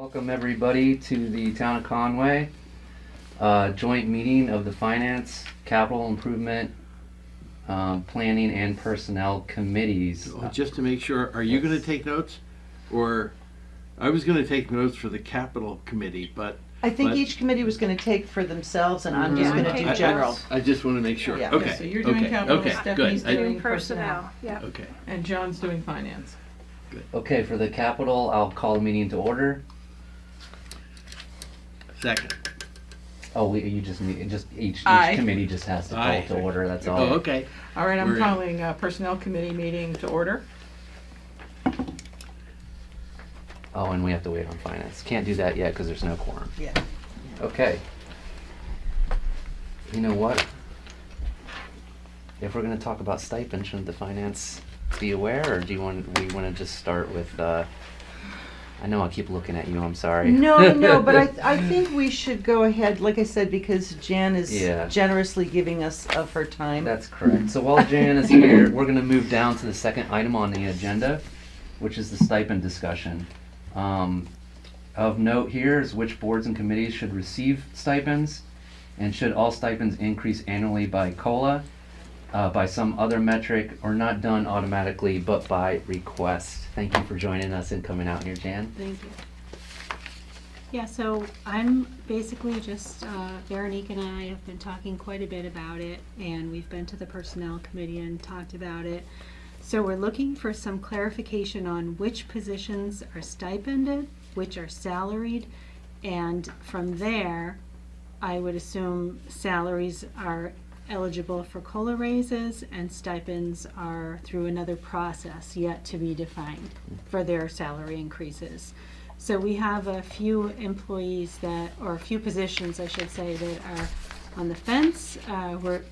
Welcome everybody to the Town of Conway joint meeting of the Finance, Capital Improvement, Planning and Personnel Committees. Just to make sure, are you going to take notes? Or I was going to take notes for the Capital Committee, but I think each committee was going to take for themselves, and I'm just going to do general. I just want to make sure. Yeah. Okay. So you're doing capital, Okay. Stephanie's Good. doing personnel. Yeah. Okay. and John's doing finance. Okay, for the Capital, I'll call the meeting to order. Second. Oh, you just need, each Aye. committee just has to call Aye. to order, that's all. Oh, okay. All right, I'm We're- calling Personnel Committee meeting to order. Oh, and we have to wait on Finance. Can't do that yet because there's no quorum. Yeah. Okay. You know what? If we're going to talk about stipend, shouldn't the Finance be aware, or do we want to just start with? I know I'll keep looking at you. I'm sorry. No, but I think we should go ahead, like I said, because Jan is Yeah. generously giving us of her time. That's correct. So while Jan is here, we're going to move down to the second item on the agenda, which is the stipend discussion. Of note here is which boards and committees should receive stipends, and should all stipends increase annually by COLA, by some other metric, or not done automatically but by request. Thank you for joining us and coming out here, Jan. Thank you. Yeah, so I'm basically just, Veronique and I have been talking quite a bit about it, and we've been to the Personnel Committee and talked about it. So we're looking for some clarification on which positions are stipended, which are salaried, and from there, I would assume salaries are eligible for COLA raises and stipends are through another process yet to be defined for their salary increases. So we have a few employees or a few positions, I should say, that are on the fence.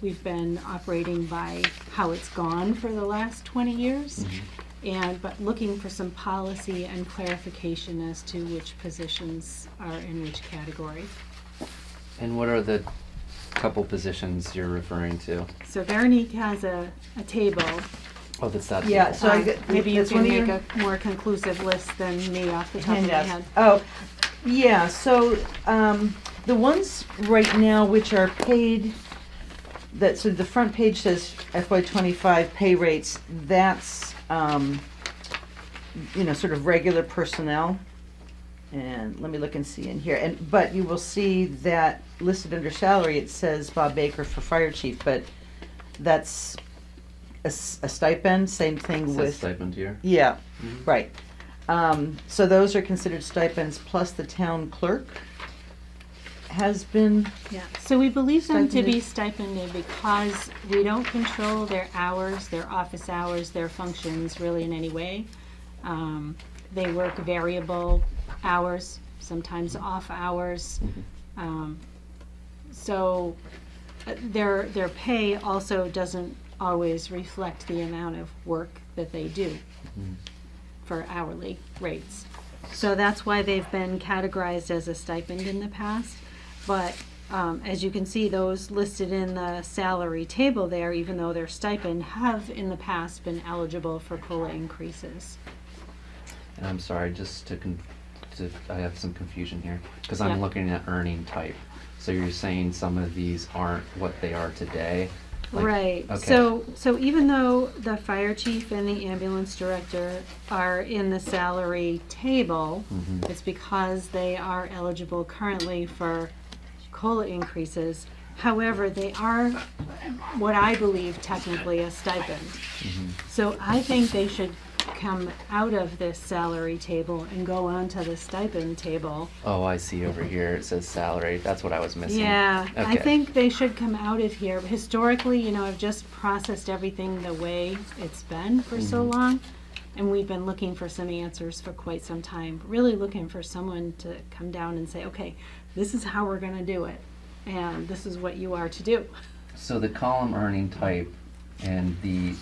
We've been operating by how it's gone for the last 20 years, but looking for some policy and clarification as to which positions are in which category. And what are the couple positions you're referring to? So Veronique has a table. Oh, that's that. Yeah, so I get, Maybe you that's can one of make your a more conclusive list than me off the top of my handouts. head. Oh, yeah, so the ones right now which are paid, so the front page says FY25 pay rates, that's, sort of regular personnel. And let me look and see in here. But you will see that listed under salary, it says Bob Baker for fire chief, but that's a stipend, same thing It says with. stipend here. Yeah, right. So those are considered stipends, plus the town clerk has been, Yeah, so we believe them to be stipended because we don't control their hours, their office hours, their functions really in any way. They work variable hours, sometimes off hours. So their pay also doesn't always reflect the amount of work that they do for hourly rates. So that's why they've been categorized as a stipend in the past. But as you can see, those listed in the salary table there, even though they're stipend, have in the past been eligible for COLA increases. And I'm sorry, just I have some confusion here, because I'm Yeah. looking at earning type. So you're saying some of these aren't what they are today? Like- Right. Okay. So even though the fire chief and the ambulance director are in the salary table, it's because they are eligible currently for COLA increases. However, they are what I believe technically a stipend. So I think they should come out of this salary table and go onto the stipend table. Oh, I see over here, it says salary, that's what I was missing. Yeah, I Okay. think they should come out of here. Historically, I've just processed everything the way it's been for so long, and we've been looking for some answers for quite some time. Really looking for someone to come down and say, okay, this is how we're going to do it, and this is what you are to do. So the column earning type and the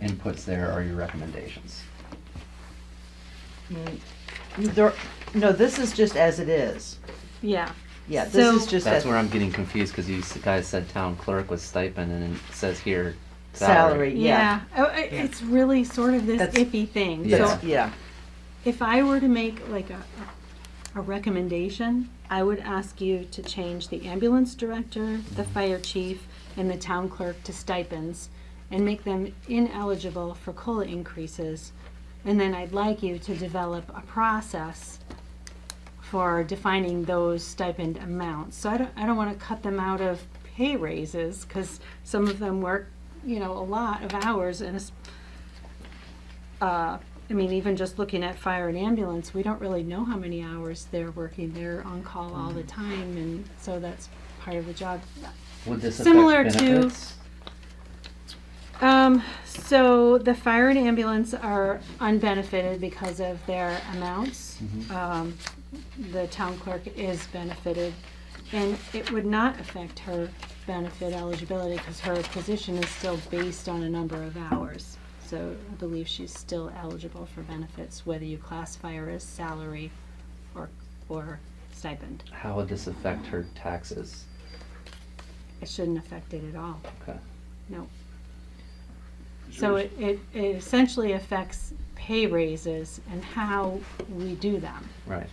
inputs there are your recommendations? no, this is just as it is. Yeah. Yeah, this So- is just That's as where I'm getting confused, because you guys said town clerk was stipend, and it says here salary, yeah. It's really sort of this That's- iffy thing. Yeah. So Yeah, if I were to make like a recommendation, I would ask you to change the ambulance director, the fire chief, and the town clerk to stipends and make them ineligible for COLA increases. And then I'd like you to develop a process for defining those stipend amounts. So I don't want to cut them out of pay raises, because some of them work, a lot of hours, and even just looking at fire and ambulance, we don't really know how many hours they're working. They're on call all the time, and so that's part of the job. Would this Similar affect to- benefits? So the fire and ambulance are unbenefited because of their amounts. The town clerk is benefited, and it would not affect her benefit eligibility because her position is still based on a number of hours. So I believe she's still eligible for benefits, whether you classify her as salary or stipend. How would this affect her taxes? It shouldn't affect it at all. Okay. No. So it essentially affects pay raises and how we do them. Right.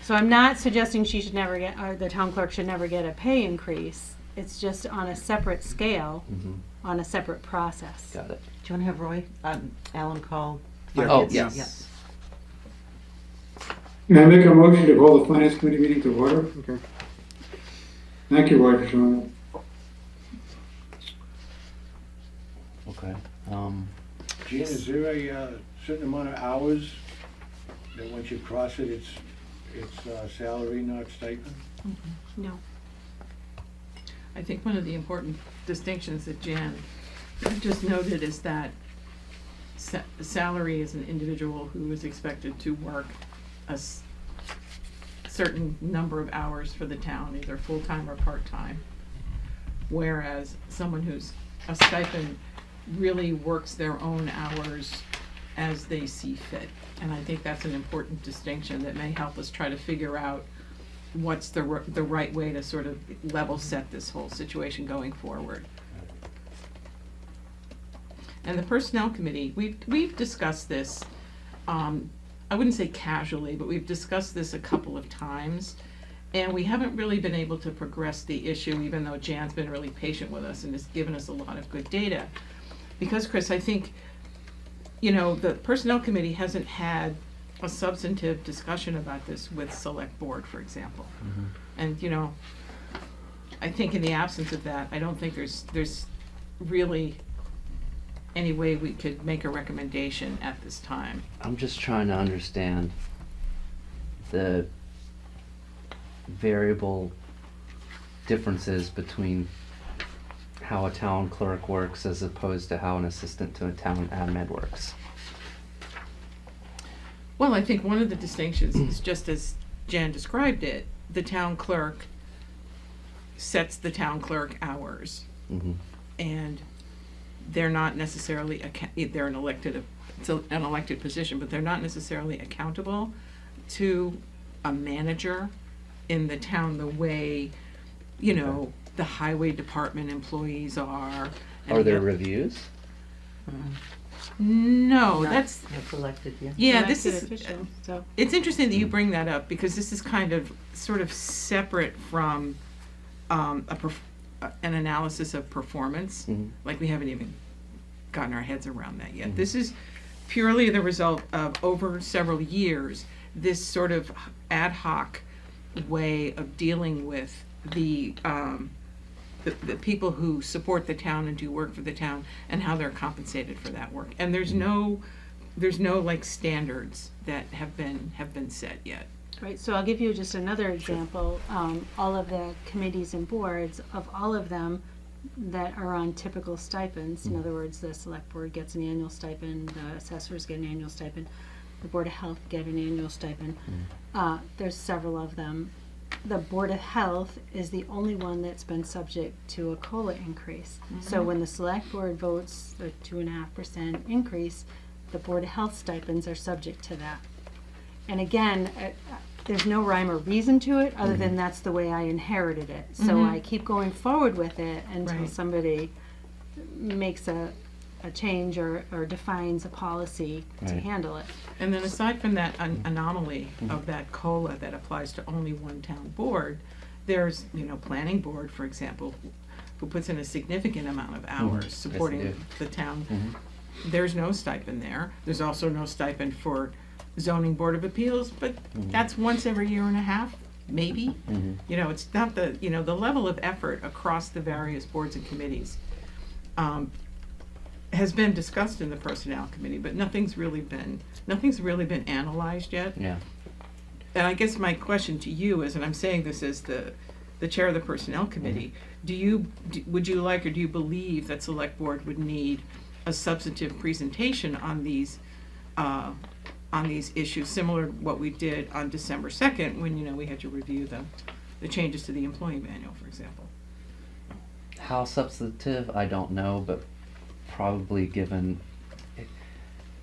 So I'm not suggesting she should never get, or the town clerk should never get a pay increase. It's just on a separate scale, on a separate process. Got it. Do you want to have Roy, Alan call? Oh, Finance? yes. May I make a motion to call the Finance Committee meeting to order? Okay. Thank you, Roy, for showing up. Okay. Gene, is there a certain amount of hours that once you cross it, it's salary, not stipend? No. I think one of the important distinctions that Jan just noted is that salary is an individual who is expected to work a certain number of hours for the town, either full-time or part-time. Whereas someone who's a stipend really works their own hours as they see fit. And I think that's an important distinction that may help us try to figure out what's the right way to sort of level set this whole situation going forward. And the Personnel Committee, we've discussed this, I wouldn't say casually, but we've discussed this a couple of times. And we haven't really been able to progress the issue, even though Jan's been really patient with us and has given us a lot of good data. Because, Chris, I think, the Personnel Committee hasn't had a substantive discussion about this with Select Board, for example. And, I think in the absence of that, I don't think there's really any way we could make a recommendation at this time. I'm just trying to understand the variable differences between how a town clerk works as opposed to how an assistant to a town admin works. Well, I think one of the distinctions is just as Jan described it, the town clerk sets the town clerk hours. And they're not necessarily, they're it's an elected position, but they're not necessarily accountable to a manager in the town the way, the highway department employees are. And Are there yet- reviews? No, that's, That's elected, yeah. yeah, this Elected is, official, so. it's interesting that you bring that up, because this is kind of, sort of separate from an analysis of performance. Like, we haven't even gotten our heads around that yet. This is purely the result of, over several years, this sort of ad hoc way of dealing with the people who support the town and do work for the town, and how they're compensated for that work. And there's no like standards that have been set yet. Right, so I'll give you just another example. All of the committees and boards, of all of them that are on typical stipends, in other words, the select board gets an annual stipend, the assessors get an annual stipend, the Board of Health get an annual stipend. There's several of them. The Board of Health is the only one that's been subject to a COLA increase. So when the select board votes a 2.5% increase, the Board of Health stipends are subject to that. And again, there's no rhyme or reason to it, other than that's the way I inherited it. So I keep going forward with it until Right. somebody makes a change or defines a policy to Right. handle it. And then aside from that anomaly of that COLA that applies to only one town board, there's, planning board, for example, who puts in a significant amount of hours Yes, supporting they do. the town. Mhm. There's no stipend there. There's also no stipend for zoning board of appeals, but that's once every year and a half, maybe. Mhm. It's not the level of effort across the various boards and committees has been discussed in the personnel committee, but nothing's really been analyzed yet. Yeah. And I guess my question to you is, and I'm saying this as the chair of the personnel committee, would you like or do you believe that select board would need a substantive presentation on these issues, similar to what we did on December 2nd, when, we had to review the changes to the employee manual, for example? How substantive, I don't know, but probably given,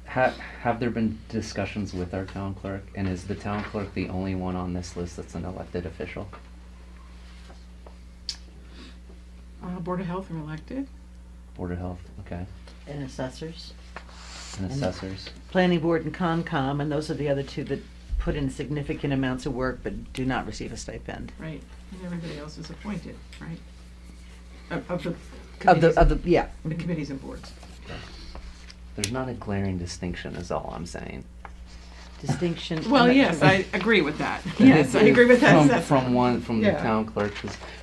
have there been discussions with our town clerk? And is the town clerk the only one on this list that's an elected official? Board of Health are elected. Board of Health, okay. And assessors, And assessors? planning board and Concom, and those are the other two that put in significant amounts of work but do not receive a stipend. Right, and everybody else is appointed, right? Of the Yeah. the committees and boards. There's not a glaring distinction is all I'm saying. Distinction. Well, yes, I agree with that. Yes, I agree with that assessment. From the Yeah. town clerk,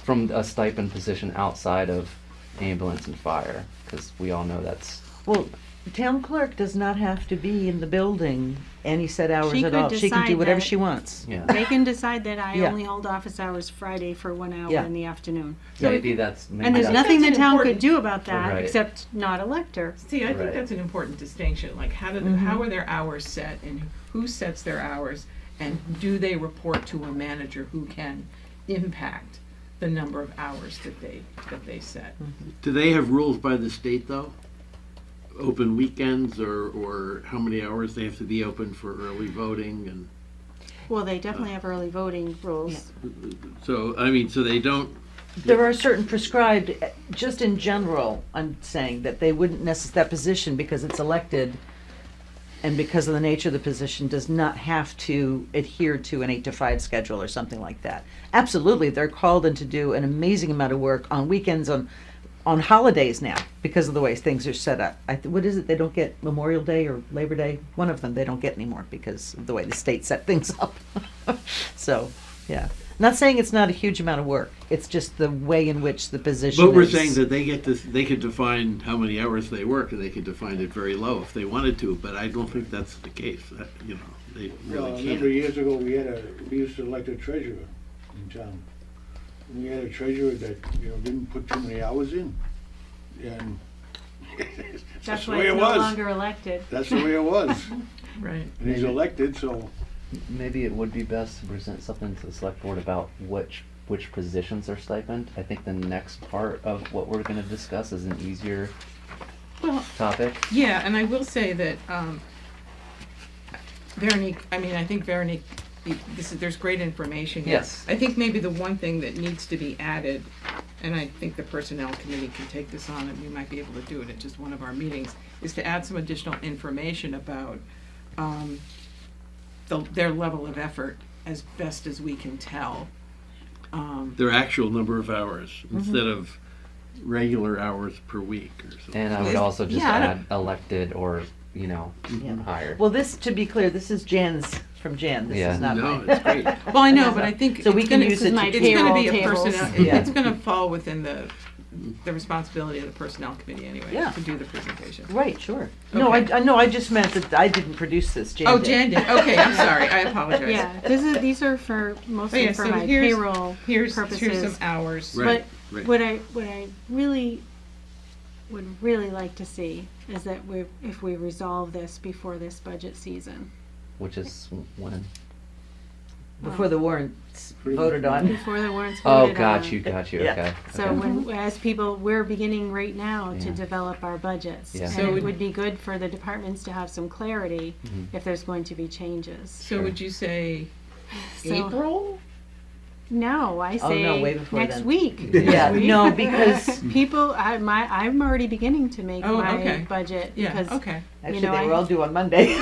from a stipend position outside of ambulance and fire, because we all know that's, Well, the town clerk does not have to be in the building any set hours She at could all. She can do decide whatever that- she wants. yeah. They can decide that I Yeah. only hold office hours Friday for 1 hour Yeah. in the afternoon. Maybe that's, maybe And there's that's- nothing the That's an town could important- do about that, Right. except not elect her. See, I think Right. that's an important distinction, like how are their hours set and who sets their hours? And do they report to a manager who can impact the number of hours that they set? Do they have rules by the state, though? Open weekends, or how many hours they have to be open for early voting, and Well, they definitely have early voting rules. so they don't. There are certain prescribed, just in general, I'm saying that they wouldn't that position, because it's elected and because of the nature of the position, does not have to adhere to an 8 to 5 schedule or something like that. Absolutely, they're called in to do an amazing amount of work on weekends, on holidays now, because of the way things are set up. What is it, they don't get Memorial Day or Labor Day? One of them they don't get anymore because of the way the state set things up. So, yeah. Not saying it's not a huge amount of work. It's just the way in which the position But we're is. saying that they could define how many hours they work, and they could define it very low if they wanted to. But I don't think that's the case. They Well, really a number of can't. years ago, we used to elect a treasurer in town. We had a treasurer that, didn't put too many hours in. And That's that's the why way it's it no was. longer elected. That's the way it was. Right. And he's elected, so maybe it would be best to present something to the select board about which positions are stipend. I think the next part of what we're gonna discuss is an easier Well, topic. yeah, and I will say that Veronique, I think Veronique, there's great information here. Yes. I think maybe the one thing that needs to be added, and I think the personnel committee can take this on, and we might be able to do it at just one of our meetings, is to add some additional information about their level of effort as best as we can tell. Their actual number of hours instead of regular hours per week or something. And I would also just Yeah, I don't- add elected or, Yeah. hired. Well, to be clear, this is from Jan. This Yeah. is not No, mine. it's great. Well, I know, but I think So we it's can gonna- use it to my It's gonna be a payroll personnel, tables. Yeah. it's gonna fall within the responsibility of the personnel committee anyway, Yeah. to do the presentation. Right, sure. No, Okay. I just meant that I didn't produce this. Jan Oh, did. Jan did, okay, I'm sorry, I apologize. Yeah, these are for, Oh, mostly yeah, for so my here's- payroll Here's purposes. some hours. Right. But what I really would really like to see is that if we resolve this before this budget season. Which is when? Before the warrant's voted on. Before the warrant's Oh, voted on. got you, Yeah. okay. So Okay. as people, we're beginning right now to Yeah. develop our budgets. Yeah. And So it would be good for the departments to have some clarity Mhm. if there's going to be changes. So would you say So- April? No, I Oh, say no, way before next then. week. Yeah, Next week. no, because People, I'm already beginning to make Oh, my okay. budget Yeah, because okay. actually know, they I- were all due on Monday.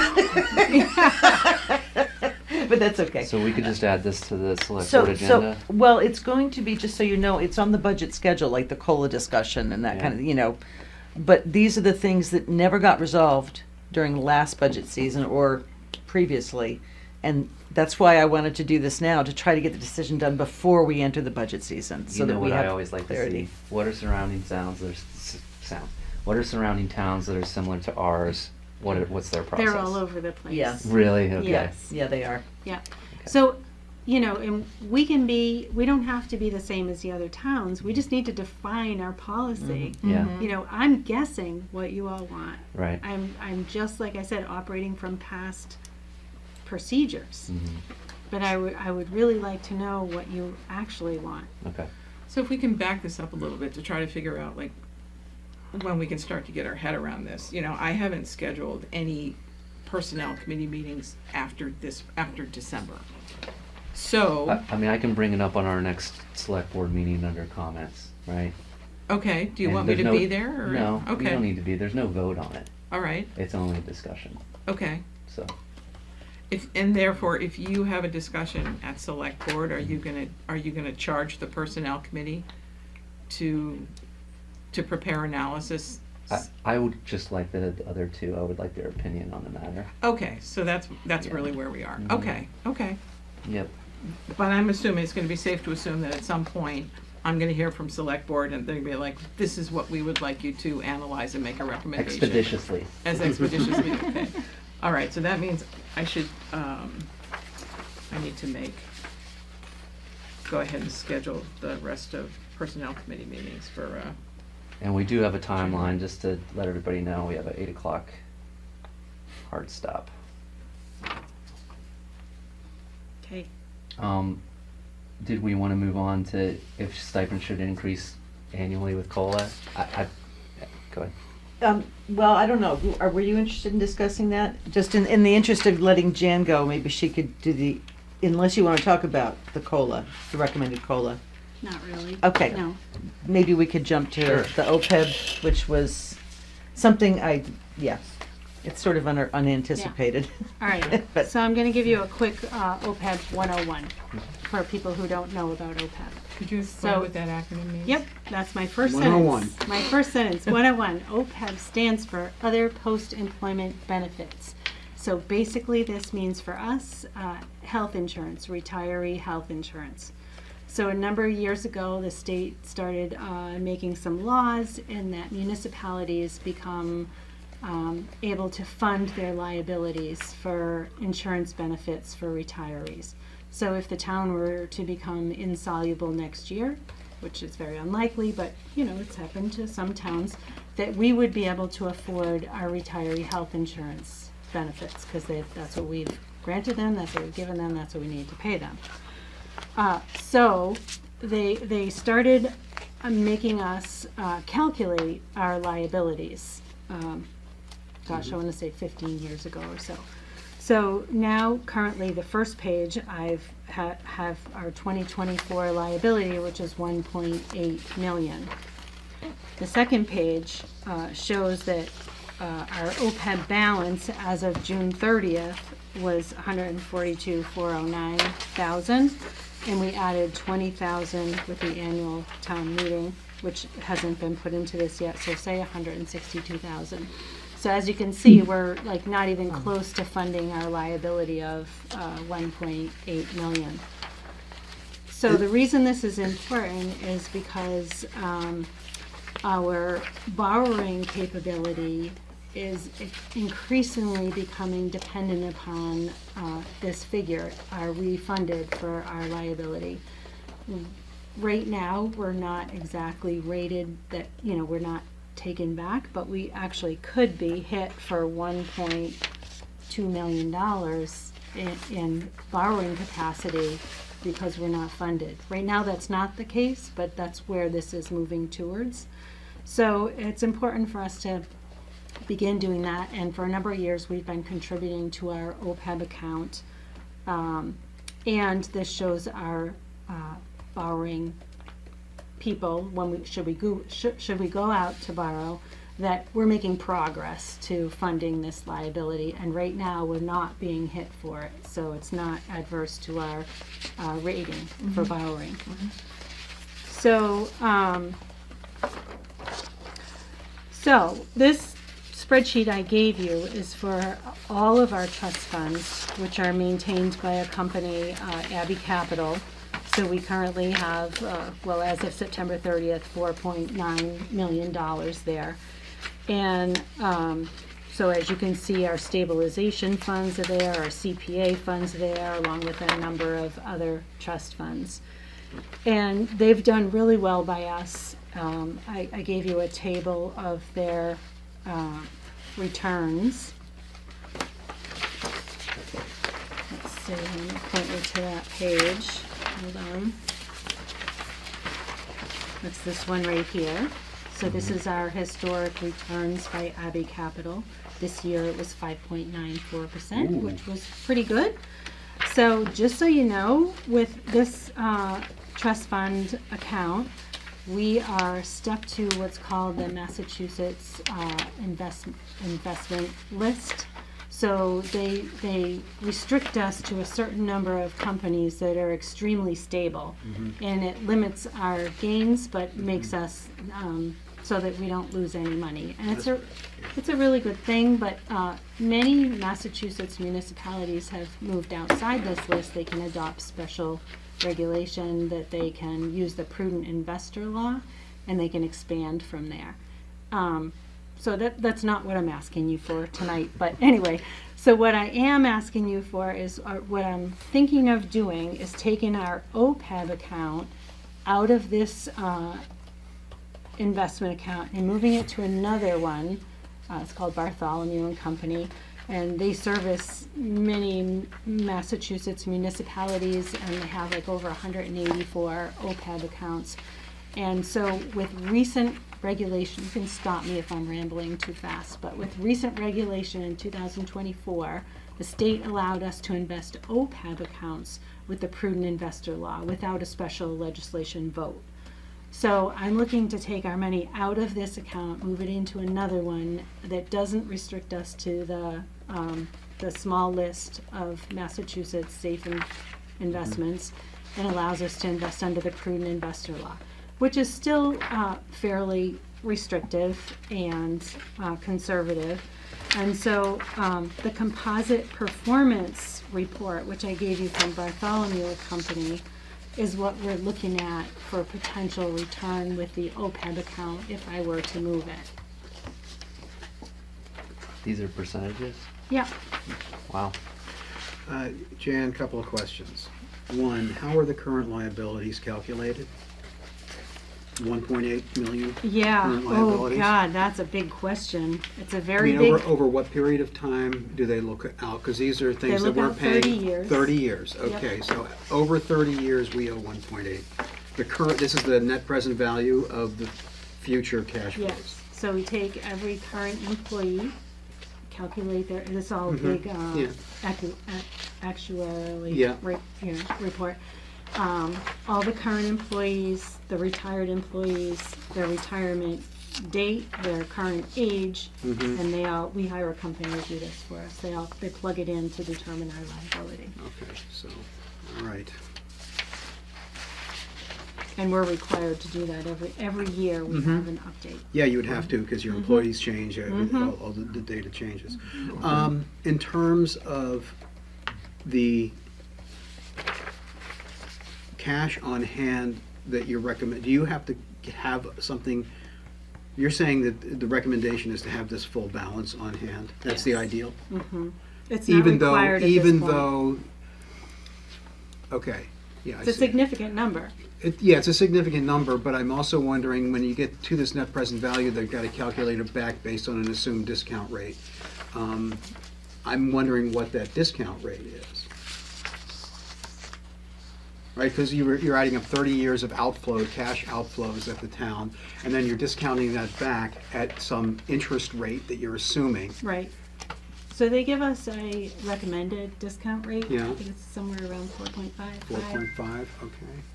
But that's okay. So we could just add this to the select board So, agenda? well, it's going to be, just so you know, it's on the budget schedule, like the COLA discussion and that Yeah. kind of, you know. But these are the things that never got resolved during last budget season or previously. And that's why I wanted to do this now, to try to get the decision done before we enter the budget season, so You that know we what I have always like to clarity. see? What are surrounding sounds? What are surrounding towns that are similar to ours? What's their process? they're all over the place. Yeah. Really? Okay. Yes. Yeah, they are. Yeah. Okay. So, you know, and we don't have to be the same as the other towns. We just need to define our policy. Yeah. You know, I'm guessing what you all want. Right. I'm just, like I said, operating from past procedures. Mhm. But I would really like to know what you actually want. Okay. So if we can back this up a little bit to try to figure out like when we can start to get our head around this. You know, I haven't scheduled any personnel committee meetings after December. So, I mean, I can bring it up on our next select board meeting under comments, right? okay, do you And want me there's to no- be there or? No, you Okay, don't need to be. There's no vote on it. all right, It's only a discussion. okay. So And therefore, if you have a discussion at select board, are you gonna charge the personnel committee to prepare analysis? I would just like the other two. I would like their opinion on the matter. Okay, so that's Yeah. really where we are. Mhm. Okay. Yep. But I'm assuming, it's gonna be safe to assume that at some point, I'm gonna hear from select board and they're gonna be like, this is what we would like you to analyze and make a recommendation. Expeditiously. As expeditiously, okay. All right, so that means I should, I need to go ahead and schedule the rest of personnel committee meetings for, And we do have a timeline, just to let everybody know. We have an 8 o'clock hard stop. Okay. Did we want to move on to if stipend should increase annually with COLA? Go ahead. Well, I don't know. Were you interested in discussing that? Just in the interest of letting Jan go, maybe she could do unless you want to talk about the COLA, the recommended COLA. Not really. Okay. No. Maybe we could jump to Sure. the OPEB, which was something it's sort of unanticipated. All right. But- So I'm going to give you a quick OPEB 101 for people who don't know about OPEB. could you explain So- what that acronym means? Yep, that's my first 101. sentence. My first sentence, 101. OPEB stands for Other Post-Employment Benefits. So basically, this means for us, health insurance, retiree health insurance. So a number of years ago, the state started making some laws in that municipalities become able to fund their liabilities for insurance benefits for retirees. So if the town were to become insoluble next year, which is very unlikely, but you know, it's happened to some towns, that we would be able to afford our retiree health insurance benefits, because that's what we've granted them, that's what we've given them, that's what we need to pay them. So they started making us calculate our liabilities. Gosh, I want to say 15 years ago or so. So now, currently, the first page, have our 2024 liability, which is 1.8 million. The second page shows that our OPEB balance as of June 30th was 142,409,000, and we added 20,000 with the annual town meeting, which hasn't been put into this yet, so say 162,000. So as you can see, we're like not even close to funding our liability of 1.8 million. So the reason this is important is because our borrowing capability is increasingly becoming dependent upon this figure. Are we funded for our liability? Right now, we're not exactly rated that, you know, we're not taken back, but we actually could be hit for $1.2 million in borrowing capacity because we're not funded. Right now, that's not the case, but that's where this is moving towards. So it's important for us to begin doing that, and for a number of years, we've been contributing to our OPEB account. And this shows our borrowing people when should we go out to borrow, that we're making progress to funding this liability, and right now we're not being hit for it, so it's not adverse to our rating for borrowing. So so this spreadsheet I gave you is for all of our trust funds, which are maintained by a company, Abbey Capital. So we currently have, well, as of September 30th, $4.9 million there. And so as you can see, our stabilization funds are there, our CPA funds are there, along with a number of other trust funds. And they've done really well by us. I gave you a table of their returns. Let's see, let me point you to that page. Hold on. It's this one right here. So this is our historic returns by Abbey Capital. This year it was 5.94%, which was pretty good. So just so you know, with this trust fund account, we are stuck to what's called the Massachusetts investment list. So they restrict us to a certain number of companies that are extremely stable, and it limits our gains, but makes us so that we don't lose any money. And it's a really good thing. But many Massachusetts municipalities have moved outside this list. They can adopt special regulation that they can use the prudent investor law, and they can expand from there. So that's not what I'm asking you for tonight, but anyway, so what I am asking you for is, what I'm thinking of doing is taking our OPEB account out of this investment account and moving it to another one. It's called Bartholomew and Company, and they service many Massachusetts municipalities, and they have like over 184 OPEB accounts. And so with recent regulation, you can stop me if I'm rambling too fast, but with recent regulation in 2024, the state allowed us to invest OPEB accounts with the prudent investor law without a special legislation vote. So I'm looking to take our money out of this account, move it into another one that doesn't restrict us to the small list of Massachusetts safe investments, and allows us to invest under the prudent investor law, which is still fairly restrictive and conservative. And so the composite performance report, which I gave you from Bartholomew Company, is what we're looking at for potential return with the OPEB account if I were to move it. These are percentages? Yeah. Wow. Jan, couple of questions. One, how are the current liabilities calculated? 1.8 million Yeah. current Oh, liabilities? God, that's a big question. It's a I very mean, big. over what period of time do they look out? Because these are things that look we're out paying. 30 years. 30 years, okay. So over 30 years, we owe 1.8. This is the net present value of the future cash flows. Yes, so we take every current employee, calculate their, this all big Yeah. actuarially Yeah. report. All the current employees, the retired employees, their retirement date, their current age, and we hire a company to do this for us. They plug it in to determine our liability. Okay, so, all right. And we're required to do that every year. We have an update. Yeah, you would have to, because your employees change, all the data changes. In terms of the cash on hand that you recommend, do you have to have something, you're saying that the recommendation is to have this full balance on hand? That's the ideal? It's not required at this Even point. though, okay, yeah, I It's a see. significant number. Yeah, it's a significant number, but I'm also wondering, when you get to this net present value, they've got to calculate it back based on an assumed discount rate. I'm wondering what that discount rate is. Right, because you're adding up 30 years of cash outflows at the town, and then you're discounting that back at some interest rate that you're assuming. Right. So they give us a recommended discount rate. Yeah. I think it's somewhere around 4.5. 4.5, okay,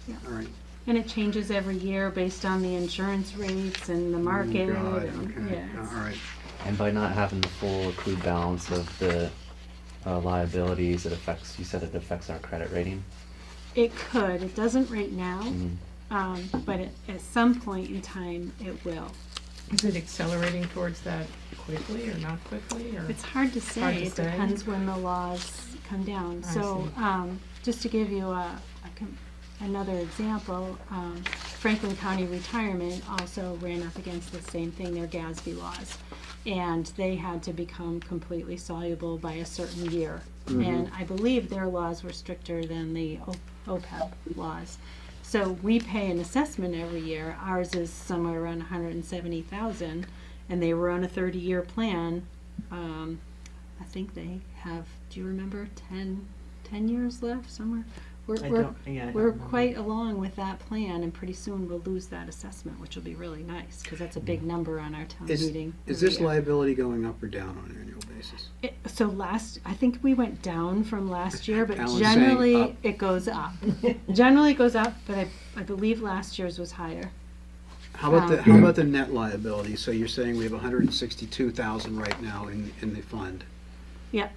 Yeah. all right. And it changes every year based on the insurance rates and the market. Oh, God, and- okay, yeah, it's- all right. And by not having the full accrued balance of the liabilities, you said it affects our credit rating? It could. It doesn't right now, Mhm. but at some point in time, it will. Is it accelerating towards that quickly or not quickly, or? It's hard to say. Hard to It say. depends when the laws come down. I So, just to give you another example, Franklin County Retirement also ran up against the same thing, their GASB laws. And they had to become completely soluble by a certain year. And I believe their laws were stricter than the OPEB laws. So we pay an assessment every year. Ours is somewhere around 170,000, and they were on a 30-year plan. I think they have, do you remember, 10 years left somewhere? I don't We're remember. quite along with that plan, and pretty soon we'll lose that assessment, which will be really nice, because that's a big number on our town meeting. Is every this year. liability going up or down on an annual basis? So I think we went down from last year, but Alan's saying generally up. it goes up. Generally it goes up, but I believe last year's was higher. How about the net liability? So you're saying we have 162,000 right now in the fund? Yeah,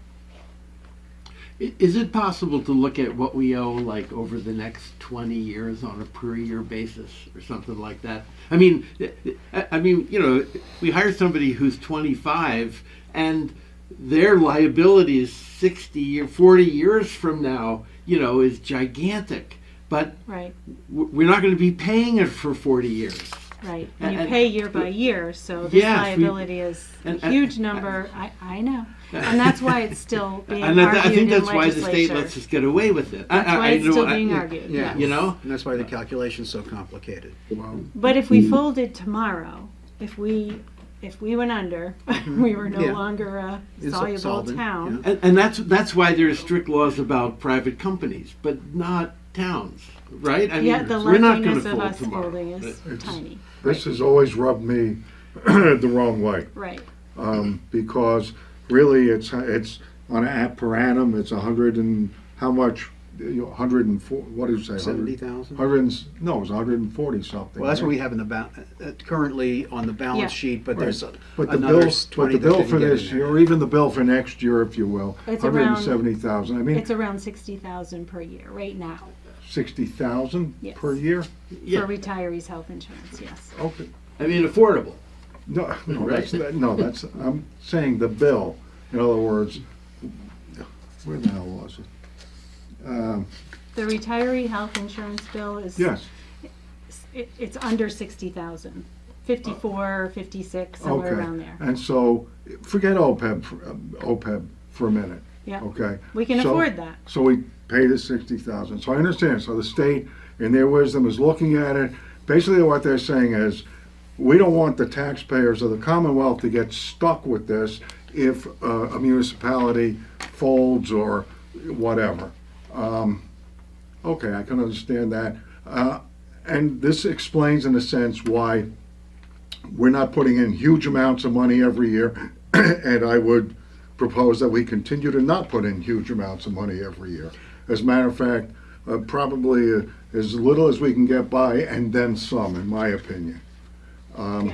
Is it possible to look at what we owe, like, over the next 20 years on a per-year basis or something like that? I mean, you know, we hire somebody who's 25 and their liability is 60 or 40 years from now, you know, is gigantic. But right, we're not going to be paying it for 40 years. right. And you And- pay year by year, so this Yes, liability is a and- huge number. I know. And that's why it's still being And argued I think in that's why the state legislature. lets us get away with it. That's why it's still being yeah, argued, yeah. yes. You know? And that's why the calculation's so complicated. But if we folded tomorrow, if we went under, we were no Yeah. longer a It's soluble solvent, town. yeah. And that's why there's strict laws about private companies, but not towns, right? I Yet the we're not going likeliness to of fold us tomorrow. folding is It's- tiny. This has always rubbed me the wrong way, Right, because really it's on a per annum, it's 100 and, how much, 104, what did you say? 70,000? 100, no, it was 140 something. Well, that's what right? we have in the currently on the balance Yeah. sheet, but Right. there's But the another bill, 20 but the bill that for didn't get this in there. year, or even the bill for next year, if you will, It's around- 170,000. I mean, it's around 60,000 per year right now 60,000 Yes. per year? Yeah. for retirees' health insurance, yes. Okay. I mean, affordable. No, that's, I'm saying the bill. In other words, where the hell was it? The retiree health insurance bill is, Yes, it's under 60,000, 54, 56, somewhere okay. around there. And so, forget OPEB for a minute, Yeah, okay? we can So- afford that. So we pay the 60,000. So I understand. So the state, in their wisdom, is looking at it. Basically, what they're saying is, we don't want the taxpayers of the Commonwealth to get stuck with this if a municipality folds or whatever. Okay, I can understand that. And this explains, in a sense, why we're not putting in huge amounts of money every year. And I would propose that we continue to not put in huge amounts of money every year. As a matter of fact, probably as little as we can get by, and then some, in my opinion. Yeah.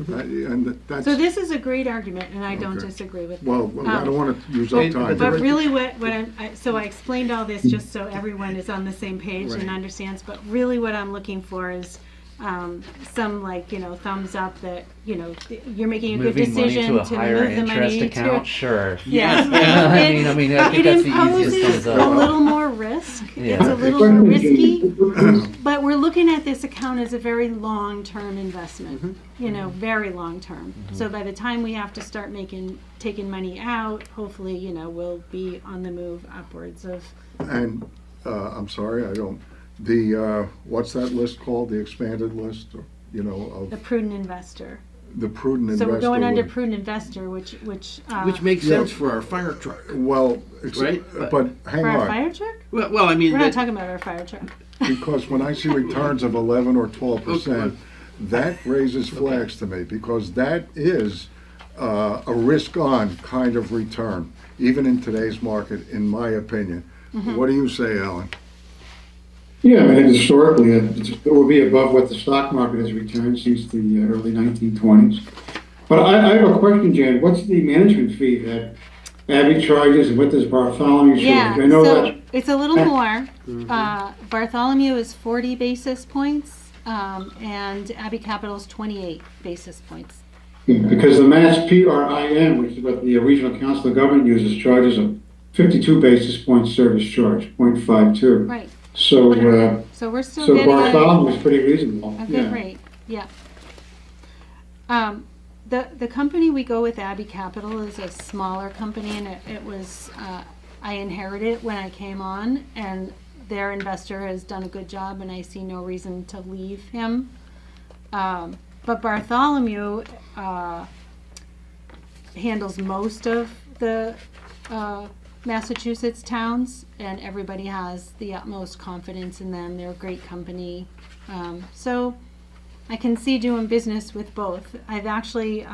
And that's, So this is a great argument, and I don't Okay. disagree with it. well, I don't want to use up And- time. But really what so I explained all this just so everyone is on the same page Right. and understands, but really what I'm looking for is some thumbs up that, you're making a good Moving money decision to a higher move the interest money account, to. sure. Yes. I mean, I think It that's the easiest imposes thumbs a up. little more risk. Yeah. It's a little more risky, but we're looking at this account as a very long-term investment, very long-term. So by the time we have to start taking money out, hopefully, we'll be on the move upwards of. And, I'm sorry, I don't, what's that list called, the expanded list, The of prudent investor. the prudent So investor? we're going under would- prudent investor, which Which makes Yeah. sense for our fire truck. Well, Right? but hang for our on, fire truck. Well, I mean, We're not that, talking about our fire truck. because when I see returns of 11 or 12%, that raises flags to me, because that is a risk-on kind of return. even in today's market, in my opinion. What do you say, Alan? Yeah, I mean, historically, it will be above what the stock market has returned since the early 1920s. But I have a question, Jan. What's the management fee that Abbey charges, and what does Bartholomew charge? Yeah, I know so that. it's a little more. Bartholomew is 40 basis points, and Abbey Capital is 28 basis points. Because the Mass PRIN, which is what the Regional Council of Government uses, charges a 52 basis point service charge, 0.52. Right. So, So we're still so getting Bartholomew is pretty reasonable. a good rate. Yeah. The company we go with, Abbey Capital, is a smaller company, and it was I inherited it when I came on, and their investor has done a good job, and I see no reason to leave him. But Bartholomew handles most of the Massachusetts towns, and everybody has the utmost confidence in them. They're a great company. So I can see doing business with both. I've actually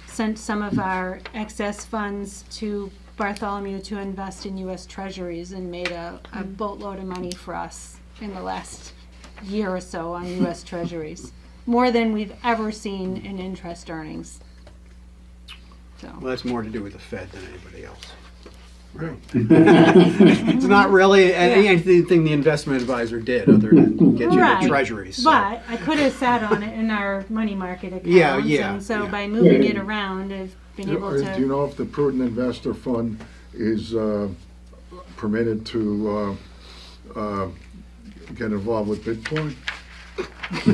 sent some of our excess funds to Bartholomew to invest in U.S. Treasuries and made a boatload of money for us in the last year or so on U.S. Treasuries. More than we've ever seen in interest earnings. So. Well, that's more to do with the Fed than anybody else. Right. It's not really anything the investment advisor did other than get you Right. the treasuries. So. But I could have sat on it in our money market accounts. Yeah, And so yeah. by moving it around, I've been able Do you to. know if the Prudent Investor Fund is permitted to get involved with Bitcoin? I'm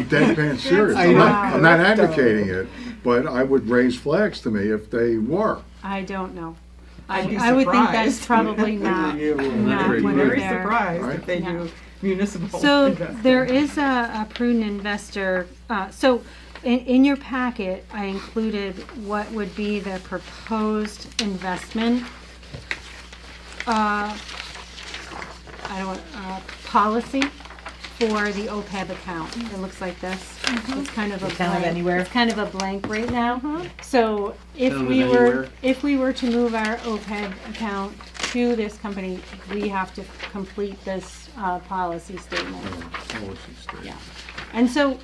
deadpan serious. I'm not advocating it, but I would raise flags to me if they were. I don't know. I'd be I would think that's surprised. probably not one of Very their. surprised Right. if they Yeah. do municipal So investment. there is a prudent investor. So in your packet, I included what would be the proposed investment. Policy for the OPEB account. It looks like this. It's kind of a Account blank. anywhere? It's kind of a blank right now. So if Account we anywhere? were to move our OPEB account to this company, we have to complete this policy statement. Yeah. And so,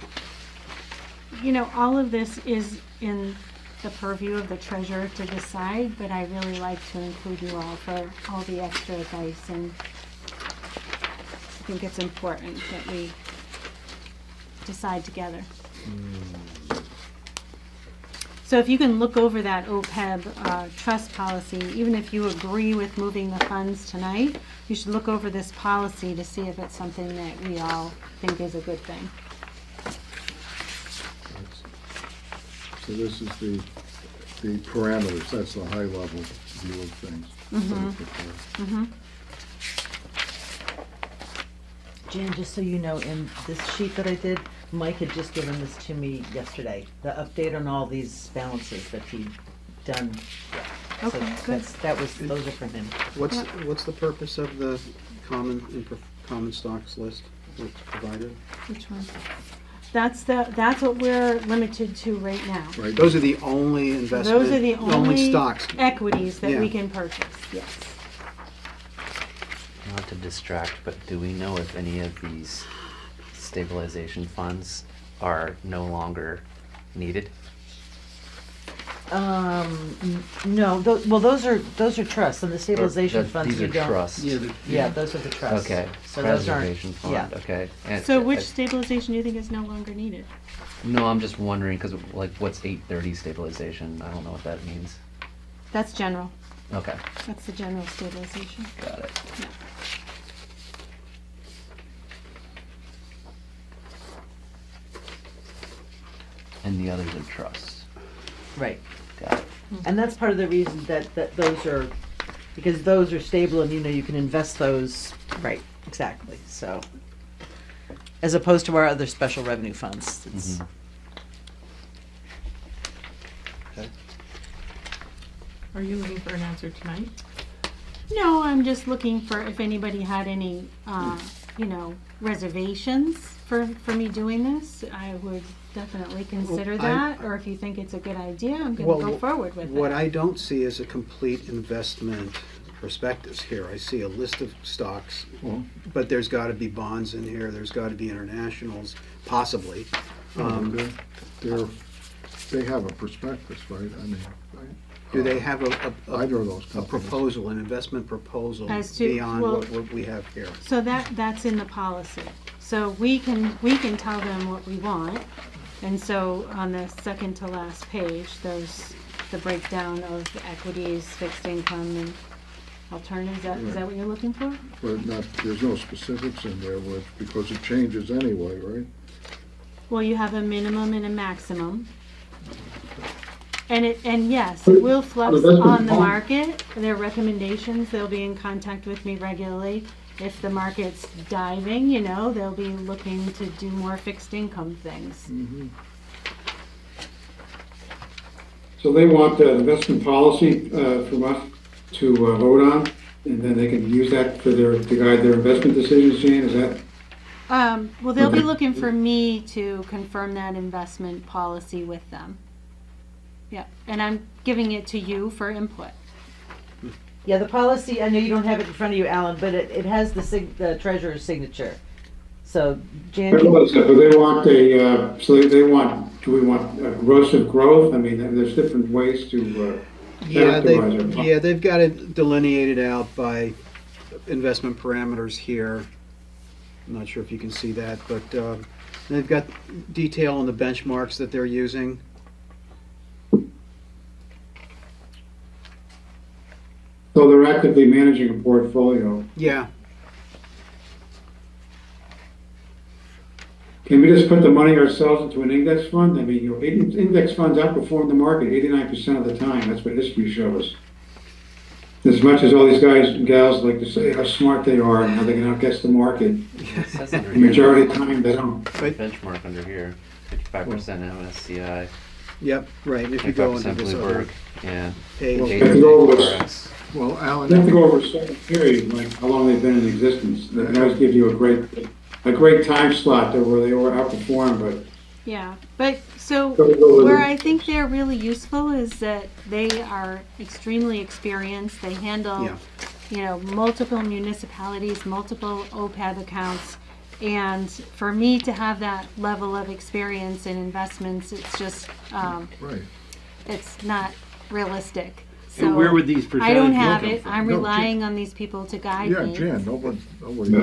all of this is in the purview of the treasurer to decide, but I really like to include you all for all the extra advice, and I think it's important that we decide together. So if you can look over that OPEB trust policy, even if you agree with moving the funds tonight, you should look over this policy to see if it's something that we all think is a good thing. So this is the parameters, that's the high level view of things. Jan, just so you know, in this sheet that I did, Mike had just given this to me yesterday, the update on all these balances that he'd done. So Okay, good. those are from him. What's the purpose of the common stocks list that's provided? Which one? That's what we're limited to right now. Right. Those are the only investment. Those are the only stocks. equities that we Yeah. can purchase, yes. Not to distract, but do we know if any of these stabilization funds are no longer needed? No, those are trusts, and the stabilization funds These you are don't. trusts. Yeah, those are the trusts. Okay, So those aren't, preservation fund, yeah. okay. And So which stabilization do you think is no longer needed? No, I'm just wondering, because like, what's 830 stabilization? I don't know what that means. That's general. Okay, That's the general stabilization. got it. Yeah. And the others are trusts. Right. Got it. And that's part of the reason that those are, because those are stable and you can invest those, right, exactly, so. As opposed to our other special revenue funds. It's- Mhm. Okay. Are you looking for an answer tonight? No, I'm just looking for if anybody had any, reservations for me doing this, I would definitely consider Well, I- that, or if you think it's a good idea, I'm gonna Well, go forward with What it. I don't see is a complete investment prospectus here. I see a list of stocks, Well, but there's gotta be bonds in here, there's gotta be internationals, possibly. they're, they have a prospectus, right? I mean, Do they have either of those a companies? proposal, an investment proposal As to- beyond well- what we have here? So that's in the policy. So we can tell them what we want. And so on the second to last page, there's the breakdown of equities, fixed income, and alternatives. Is that what you're looking for? But not, there's no specifics in there with, because it changes anyway, right? Well, you have a minimum and a maximum. And yes, it will flux on the market. Their recommendations, they'll be in contact with me regularly. If the market's diving, they'll be looking to do more fixed income things. So they want the investment policy from us to vote on, and then they can use that to guide their investment decisions, Jane, is that? Well, they'll be Okay. looking for me to confirm that investment policy with them. Yeah, and I'm giving it to you for input. Yeah, the policy, I know you don't have it in front of you, Alan, but it has the treasurer's signature. So Jan, But they want do we want aggressive growth? I mean, there's different ways to characterize it. They've got it delineated out by investment parameters here. I'm not sure if you can see that, but they've got detail on the benchmarks that they're using. So they're actively managing a portfolio. Yeah, Can we just put the money ourselves into an index fund? I mean, index funds outperform the market 89% of the time. That's what history shows. As much as all these guys and gals like to say how smart they are and how they can outguess the market, It says under the here, majority of the time they don't. benchmark under here, 55% MSCI, yep, right, and if you go into 25% this other Bloomberg, yeah. page. Well, Data if you go over RX. Well, You have to Alan, go over a certain period, like how long they've been in existence. That always gives you a great time slot there where they were outperformed, but Yeah, but so Go with where it. I think they're really useful is that they are extremely experienced. They handle, multiple municipalities, multiple OPEB accounts. And for me to have that level of experience in investments, it's just, right. it's not realistic. And So where would these I percentages don't have come it. from? I'm No, relying on these people to guide Yeah, me. Jan, nobody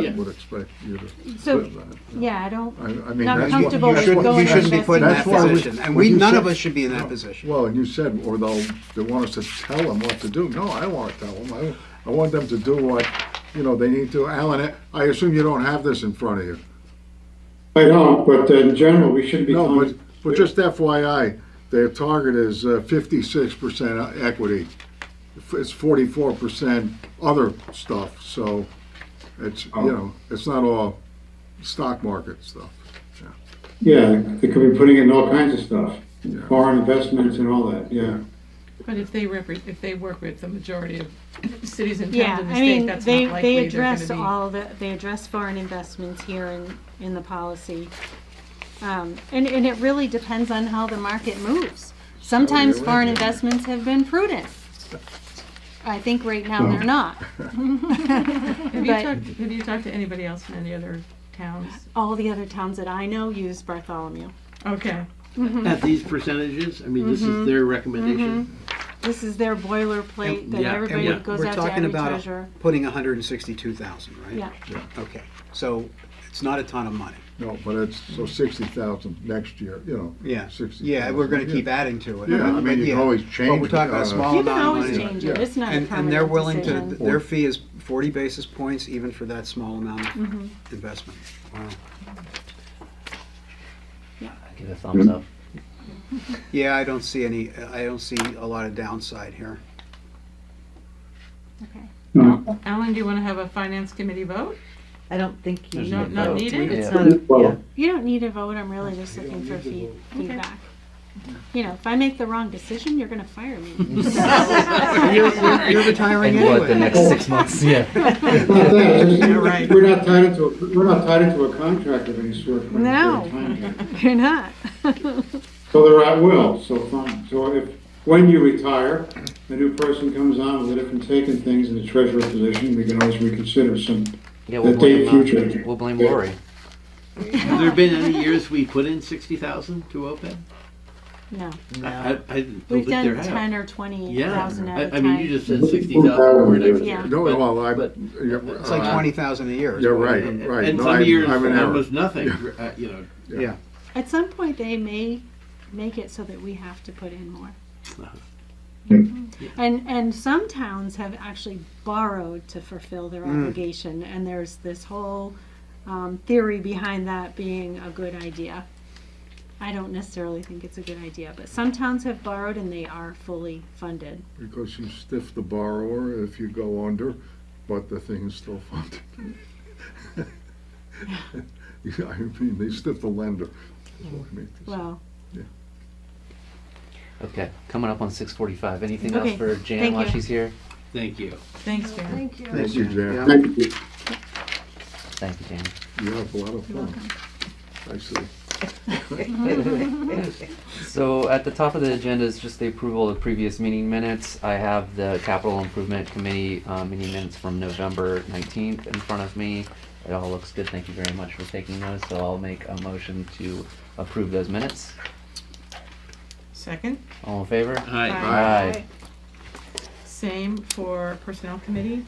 Yeah. would expect you to So, split that. yeah, I don't, I mean, not that's comfortable what, with You that's going what, you shouldn't be invest put in in that That's why we- position, and what you none of said- us should be in that No. position. Well, and you said, or they want us to tell them what to do. No, I don't want to tell them. I want them to do what, they need to. Alan, I assume you don't have this in front of you. I don't, but in general, we shouldn't be No, telling. but just FYI, their target is 56% equity. It's 44% other stuff, so it's, it's not all stock market stuff. Yeah, they could be putting in all kinds of stuff, Yeah. foreign investments and all that, yeah. But if they work with the majority of cities and yeah, towns in the I state, mean, that's they not likely they're address gonna be. they address foreign investments here in the policy. And it really depends on how the market moves. Sometimes Saudi foreign Arabia. investments have been prudent. I think right now they're not. Have you talked to anybody else in any other towns? All the other towns that I know use Bartholomew. Okay. At these percentages, I mean, this is their recommendation. This is their boilerplate that Yeah, and everybody yeah. goes We're out to talking every about treasurer. putting 162,000, right? Yeah. Okay, so it's not a ton of money. No, but it's, 60,000 next year, Yeah, 60,000. yeah, we're gonna keep adding to it. Yeah, I mean, But you can yeah. always But change. we're talking about a small You can amount of always money. change it. It's not a And they're permanent willing to, decision. their fee is 40 basis points even for that small amount of Mm-hmm. investment. Wow. I give a thumbs up. Yeah, I don't see a lot of downside here. Okay. No. Alan, do you want to have a finance committee vote? I don't think you There's need no a not vote. needed? It's Yeah. not, a- yeah. Well, You don't need a vote. I'm really just looking for feedback. you know, if I make the wrong decision, you're gonna fire me. You're retiring And what, the anyway. next 6 months, yeah. It's not that, it's just- You're right. We're not tied into a contract of any sort. for any No. period of time. You're not. So they're at will, so fine. So when you retire, a new person comes on with a different take and things in the treasurer position, we can always reconsider some, Yeah, we'll the day blame, future. we'll blame Lori. Have there been any years we put in 60,000 to OPEB? No. I don't think We've there done have. 10 or 20,000 Yeah, at a time. I mean, you just said 60,000 for next Yeah. year. No, but- well, I, but- It's like 20,000 a year. is You're what right, it is. right. And No, some years, I'm in error. almost nothing, you know. Yeah. At some point, they may make it so that we have to put in more. And some towns have actually borrowed to fulfill their obligation, and there's this whole theory behind that being a good idea. I don't necessarily think it's a good idea, but some towns have borrowed and they are fully funded. Because you stiff the borrower if you go under, but the thing is still funded. I mean, they stiff the lender. That's what I mean to say. Well, Okay, coming up on 6:45. Anything else Okay, for Jan thank while you. she's here? Thank you. Thanks, Jan. thank you. Thank you, Jan. Yeah. Thank you. Thank you, Jan. You have a lot of fun. I see. So at the top of the agenda is just the approval of previous meeting minutes. I have the Capital Improvement Committee meeting minutes from November 19th in front of me. It all looks good. Thank you very much for taking those. So I'll make a motion to approve those minutes. Second, All in favor? Hi. Aye. same for Personnel Committee,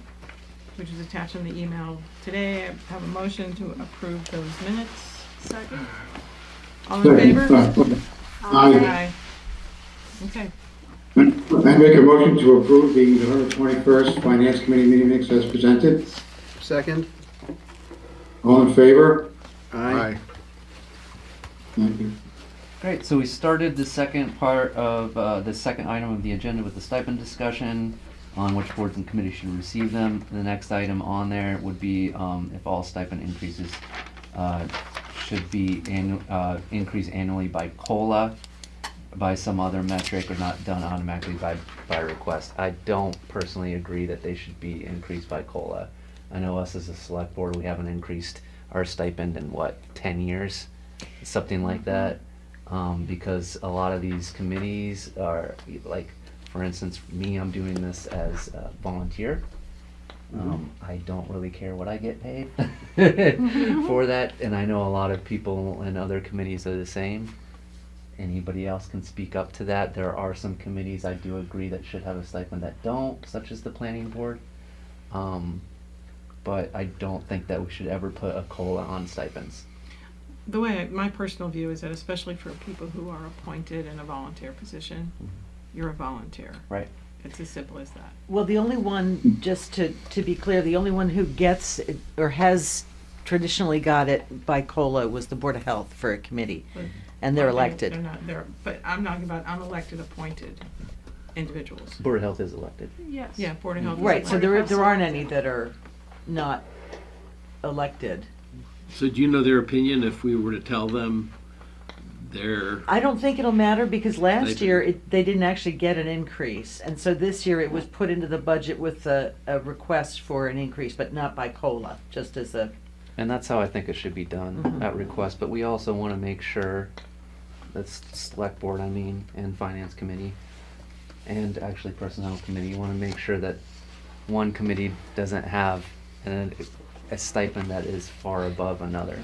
which is attached in the email today. I have a motion to approve those minutes. Second. All in favor? Aye. Okay, I make a motion to approve the November 21st Finance Committee meeting minutes as presented. Second? All in favor? Aye. Thank you. Great, so we started the second part of the second item of the agenda with the stipend discussion on which boards and committees should receive them. The next item on there would be if all stipend increases should be increased annually by COLA, by some other metric, or not done automatically by request. I don't personally agree that they should be increased by COLA. I know us as a select board, we haven't increased our stipend in 10 years, something like that. Because a lot of these committees are, like, for instance, for me, I'm doing this as a volunteer. I don't really care what I get paid for that, and I know a lot of people in other committees are the same. Anybody else can speak up to that. There are some committees I do agree that should have a stipend that don't, such as the planning board. But I don't think that we should ever put a COLA on stipends. the way, my personal view is that especially for people who are appointed in a volunteer position, you're a volunteer. Right. It's as simple as that. Well, the only one, just to be clear, the only one who gets it, or has traditionally got it by COLA was the Board of Health for a committee, But and they're They're elected. not, but I'm talking about unelected appointed individuals. Board of Health is elected. Yes. Yeah, Board of Health. is Right, so elected. there aren't any that are not elected. So do you know their opinion if we were to tell them their, I don't think it'll matter because last They year they didn't actually get an increase. And so this year it was put into the budget with a request for an increase, but not by COLA, just as a, And that's how I think it should be done, Mhm. at request, but we also wanna make sure, that's select board, I mean, and finance committee, and actually personnel committee, you wanna make sure that one committee doesn't have a stipend that is far above another.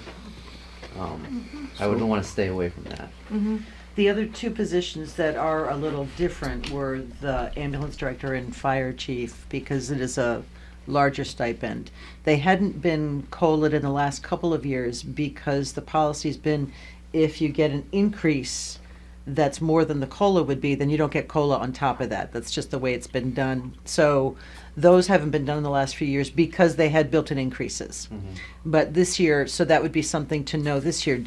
I would wanna stay away from that. Mhm. the other two positions that are a little different were the ambulance director and fire chief, because it is a larger stipend. They hadn't been COLA'd in the last couple of years because the policy's been, if you get an increase that's more than the COLA would be, then you don't get COLA on top of that. That's just the way it's been done. So those haven't been done in the last few years because they had built-in increases. But this year, so that would be something to know this year,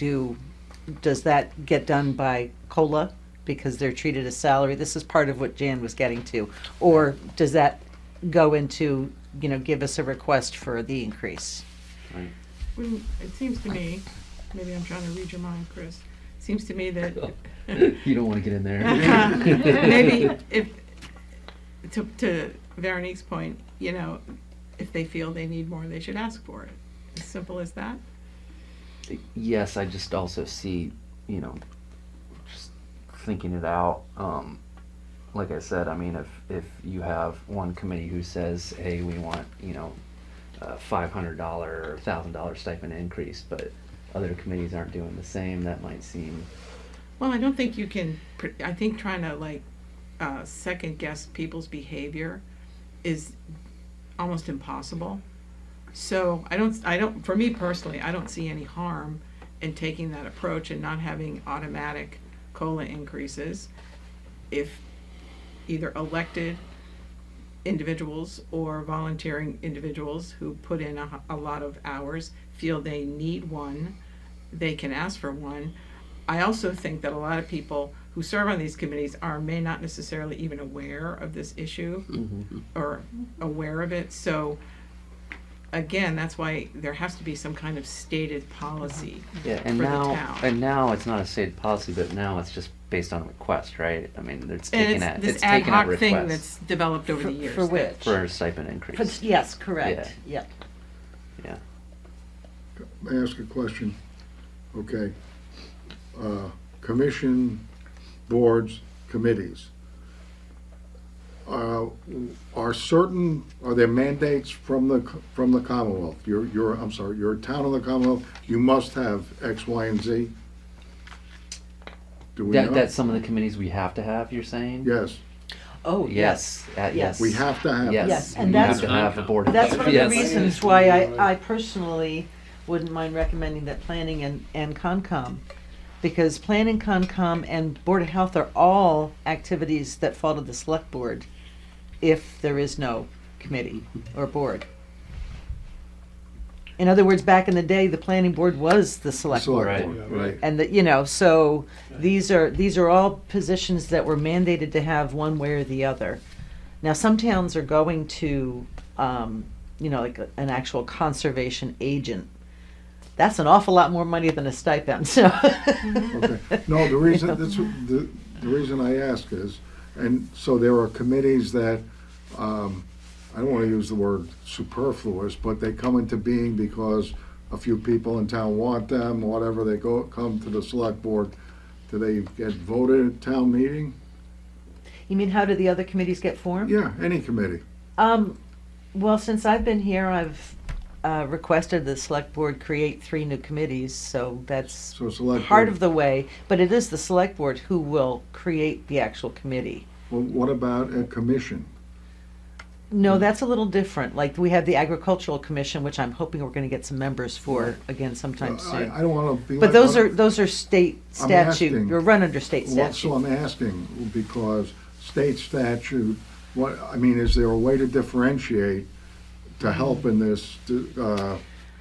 does that get done by COLA because they're treated as salary? This is part of what Jan was getting to. Or does that go into, give us a request for the increase? Right. It seems to me, maybe I'm trying to read your mind, Chris. It seems to me that You don't want to get in there. maybe if, to Veronique's point, you know, if they feel they need more, they should ask for it. As simple as that. Yes, I just also see, you know, just thinking it out. Like I said, I mean, if you have one committee who says, hey, we want, you know, $500 or $1,000 stipend increase, but other committees aren't doing the same, that might seem. Well, I don't think you can, I think trying to like second guess people's behavior is almost impossible. So I don't, for me personally, I don't see any harm in taking that approach and not having automatic COLA increases if either elected individuals or volunteering individuals who put in a lot of hours feel they need one, they can ask for one. I also think that a lot of people who serve on these committees may not necessarily even aware of this issue or aware of it. So again, that's why there has to be some kind of stated policy Yeah, and for the now, town. and now it's not a stated policy, but now it's just based on request, right? I mean, it's And taken it's at, this it's ad taken at hoc thing request that's developed over the years. For which? for a stipend increase. Yes, correct, yep. Yeah. May I ask a question? Okay. Commission, boards, committees. Are there mandates from the Commonwealth? You're a town of the Commonwealth, you must have X, Y, and Z? Do we know? That's some of the committees we have to have, you're saying? Yes, Oh, Yes, yes. we have to have. Yes, Yes, and we have that's- to have a board of That's one of the yes. reasons why I personally wouldn't mind recommending that planning and Concom. Because planning, Concom, and Board of Health are all activities that fall to the select board if there is no committee or board. In other words, back in the day, the planning board was the select board. Right. And that, you know, so these are all positions that were mandated to have one way or the other. Now, some towns are going to, you know, like an actual conservation agent. That's an awful lot more money than a stipend, so. Okay. No, the reason I ask is, and so there are committees that, I don't want to use the word superfluous, but they come into being because a few people in town want them, whatever, they come to the select board. Do they get voted at town meeting? You mean, how do the other committees get formed? Yeah, any committee. Well, since I've been here, I've requested the select board create 3 new committees, so that's So select part board. of the way. But it is the select board who will create the actual committee. Well, what about a commission? No, that's a little different. Like, we have the agricultural commission, which I'm hoping we're gonna get some members for again sometime soon. I don't want to be. But those are state I'm statute, asking- or run under state Well, so statute. I'm asking, because state statute, is there a way to differentiate to help in this,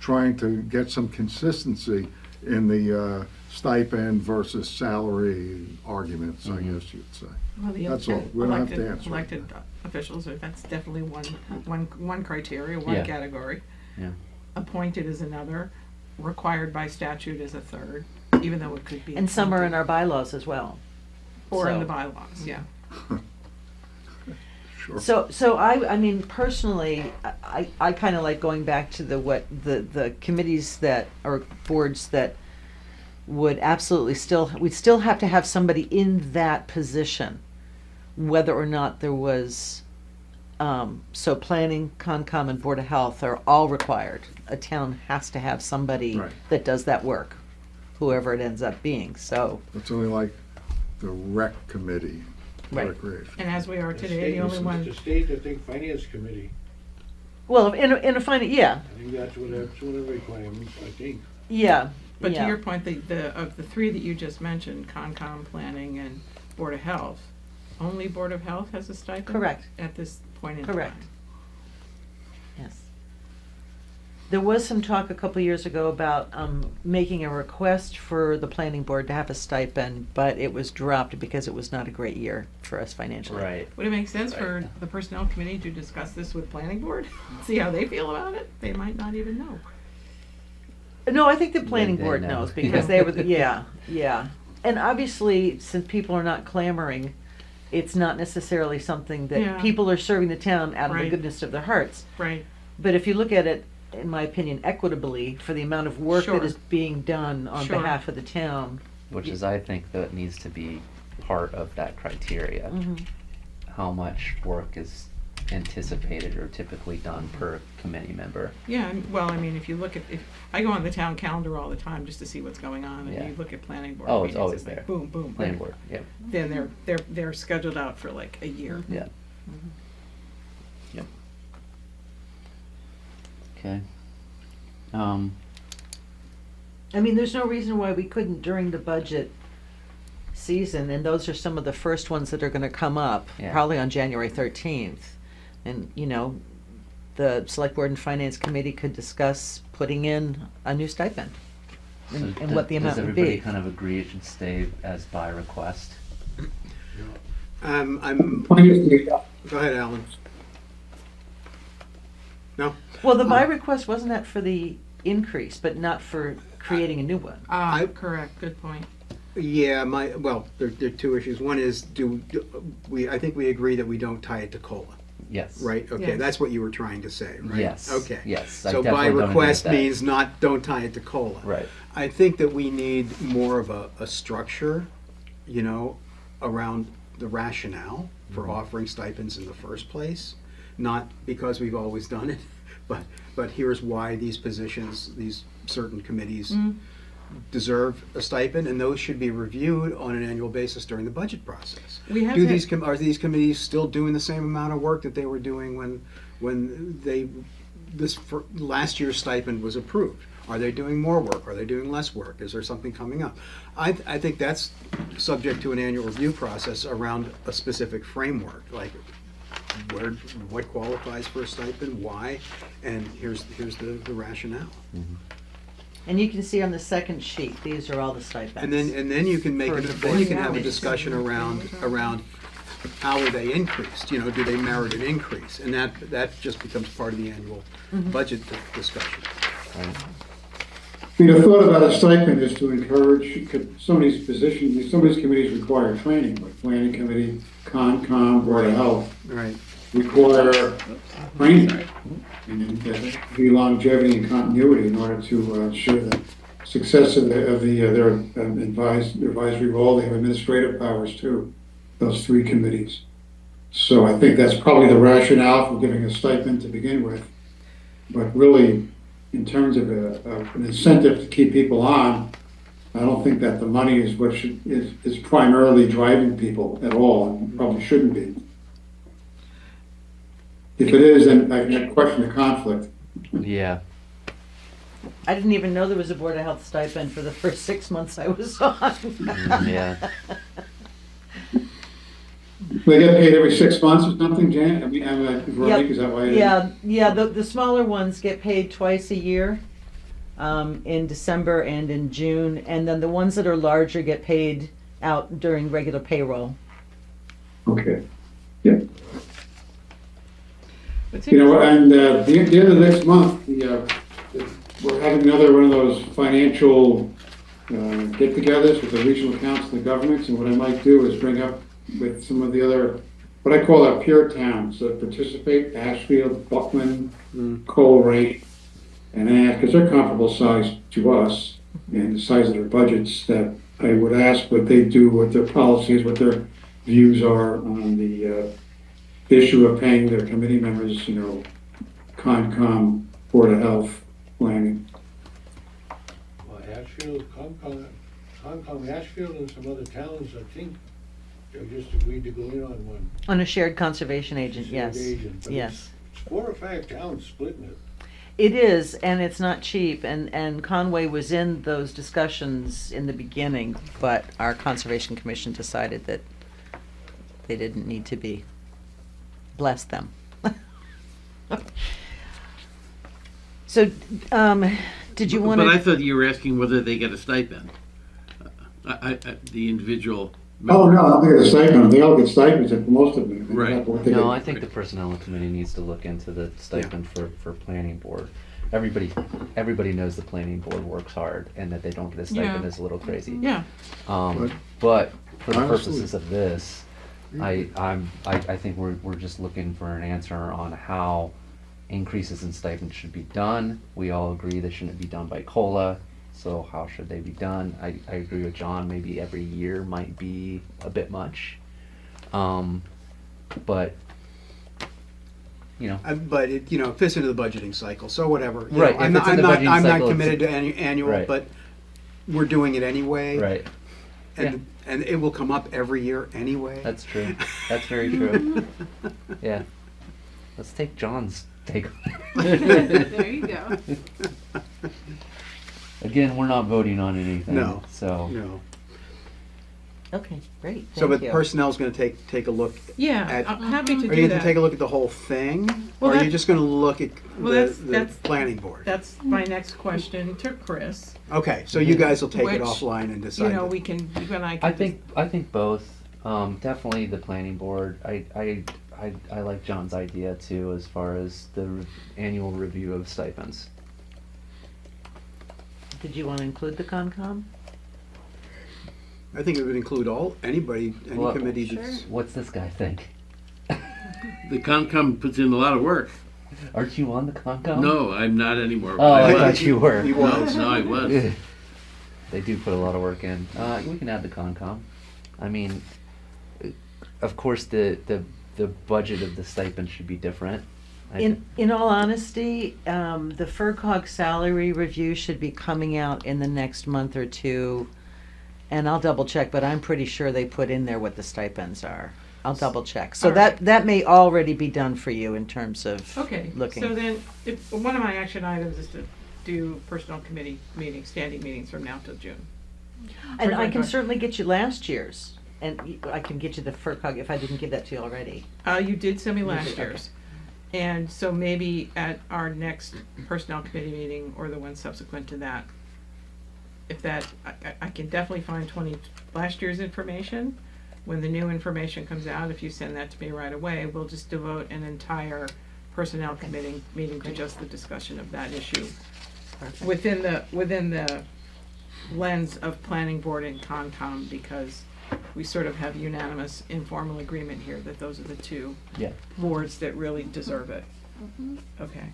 trying to get some consistency in the stipend versus salary arguments, I guess you'd say? Well, the That's all. We don't have to elected- answer it. Elected officials, that's definitely one criteria, one Yeah. category. Yeah. Appointed is another, required by statute is a third, even though it could be. And some are in appointed. our bylaws as well. Or in so- the bylaws, yeah. Sure. So I mean, personally, I kind of like going back to the committees that, or boards that would absolutely we'd still have to have somebody in that position, whether or not there was, so planning, Concom, and Board of Health are all required. A town has to have somebody Right. that does that work, whoever it ends up being, so. It's only like the rec committee, Right. recreation. And as we are The today, state- the only one, The state, I think, finance committee, Well, in a final, yeah, I think that's what the requirements, I think. yeah. but to yeah. your point, of the 3 that you just mentioned, Concom, Planning, and Board of Health, only Board of Health has a stipend? Correct. At this point in time? Correct. Yes. There was some talk a couple years ago about making a request for the planning board to have a stipend, but it was dropped because it was not a great year for us financially. Right. Would it make sense for Right. the Personnel Committee to discuss this with Planning Board? See how they feel about it? They might not even know. No, I think the planning They board know. knows because they were, yeah. And obviously, since people are not clamoring, it's not necessarily something that Yeah. people are serving the town out of the Right. goodness of their hearts. Right. But if you look at it, in my opinion, equitably, for the amount of work Sure. that is being done on Sure. behalf of the town. Which is, I think, that needs to be part of that criteria. How much work is anticipated or typically done per committee member. Yeah, well, I mean, if you look at, if, I go on the town calendar all the time just to see what's going on, Yeah. and you look at planning board Oh, it's meetings, always like there. boom, boom. Planning board, yeah, Then they're scheduled out for like a year. yeah. Yep. Okay. I mean, there's no reason why we couldn't during the budget season, and those are some of the first ones that are gonna come up, Yeah. probably on January 13th. And, you know, the Select Board and Finance Committee could discuss putting in a new stipend and So what the amount does would everybody be. kind of agree it should stay as by request? I'm, Point is, go ahead, Alan. No? Well, the by request, wasn't that for the increase, but not for creating a new one? Correct, good point. Yeah, well, there are two issues. One is, I think we agree that we don't tie it to COLA, Yes. right? Okay, Yes. that's what you were trying to say, right? Yes. Okay. Yes. I So by definitely don't agree with request that. means don't tie it to COLA. Right. I think that we need more of a structure, around the rationale for offering stipends in the first place. Not because we've always done it, but here's why these positions, these certain committees deserve a stipend, and those should be reviewed on an annual basis during the budget process. We have Do had- these, are these committees still doing the same amount of work that they were doing when last year's stipend was approved? Are they doing more work? Are they doing less work? Is there something coming up? I think that's subject to an annual review process around a specific framework, like what qualifies for a stipend, why, and here's the rationale. And you can see on the second sheet, these are all the stipends. And then you can For the then you can have a board. discussion around how are they increased? Do they merit an increase? And that just becomes part of the annual budget discussion. I mean, the thought about a stipend is to encourage, some of these positions, some of these committees require training, like planning committee, Concom, Board of Health, Right. require training. And be longevity and continuity in order to ensure the success of their advisory role. They have administrative powers too, those three committees. So I think that's probably the rationale for giving a stipend to begin with. But really, in terms of an incentive to keep people on, I don't think that the money is what is primarily driving people at all, and probably shouldn't be. If it is, then I question the conflict. Yeah. I didn't even know there was a Board of Health stipend for the first 6 months I was on. Yeah. They get paid every 6 months or something, Jan? I mean, Veronica, is that why? Yeah, the smaller ones get paid twice a year, in December and in June, and then the ones that are larger get paid out during regular payroll. Okay. Yeah. What's You know, interesting- and the end of next month, we're having another one of those financial get-togethers with the regional council of governments, and what I might do is bring up with some of the other, what I call our peer towns that participate, Ashfield, Buckman, Coleraine, and ask, because they're comparable size to us, and the size of their budgets, that I would ask what they do, what their policies, what their views are on the issue of paying their committee members, Concom, Board of Health, planning. Well, Ashfield, Concom, Ashfield, and some other towns, I think, they just agreed to go in on one. On a shared conservation agent, shared yes. agent, but Yes. It's 4 or 5 towns splitting it. It is, and it's not cheap, and Conway was in those discussions in the beginning, but our Conservation Commission decided that they didn't need to be. Bless them. So, did you want But I to, thought you were asking whether they get a stipend. The individual. Oh, member. no, I don't think it's a stipend. They all get stipends, and most of them. Right. What they No, get. I think the personnel committee needs to look into the stipend for planning board. everybody knows the planning board works hard, and that they don't get a stipend Yeah. is a little crazy. Yeah, But for the Honestly- purposes of this, I think we're just looking for an answer on how increases in stipend should be done. We all agree they shouldn't be done by COLA, so how should they be done? I agree with John, maybe every year might be a bit much. But, you know, But it, fits into the budgeting cycle, so whatever. Right, if I'm it's not, in the budgeting I'm not cycle, committed to it's- annual, Right. but we're doing it anyway. right, And it will come up every year anyway. that's true. That's very true. Yeah. Let's take John's take on it. There you go. Again, we're not voting on anything. No. So, No. Okay, great, So, thank but you. personnel's gonna take a look. yeah, At- I'm happy to Are do you gonna that. take a look at the whole thing? Well, Or are you that- just gonna look at Well, the, that's- the that's- planning board? That's my next question to Chris. Okay, so you guys will take Which, it offline and decide. We can, you and I can. I think both. Definitely the planning board. I like John's idea too, as far as the annual review of stipends. Did you want to include the Concom? I think it would include any Well, committee that's. What's this guy think? The Concom puts in a lot of work. Aren't you on the Concom? No, I'm not anymore. Oh, I was. thought you were. He No, was. no, I was. They do put a lot of work in. We can add the Concom. I mean, of course, the budget of the stipend should be different. In all honesty, the FERCog salary review should be coming out in the next month or two. And I'll double check, but I'm pretty sure they put in there what the stipends are. I'll double check. So All right. that may already be done for you in terms of Okay, looking. so then, if, one of my action items is to do personnel committee meetings, standing meetings from now till June. And I can FERCog. certainly get you last year's, and I can get you the FERCog if I didn't give that to you already. You did send me You last did, okay. year's. And so maybe at our next personnel committee meeting or the one subsequent to that, if that, I can definitely find last year's information. When the new information comes out, if you send that to me right away, we'll just devote an entire personnel committee meeting to just the discussion of that issue. Perfect. Within the lens of planning board and Concom, because we sort of have unanimous informal agreement here that those are the two Yeah. boards that really deserve it. Okay.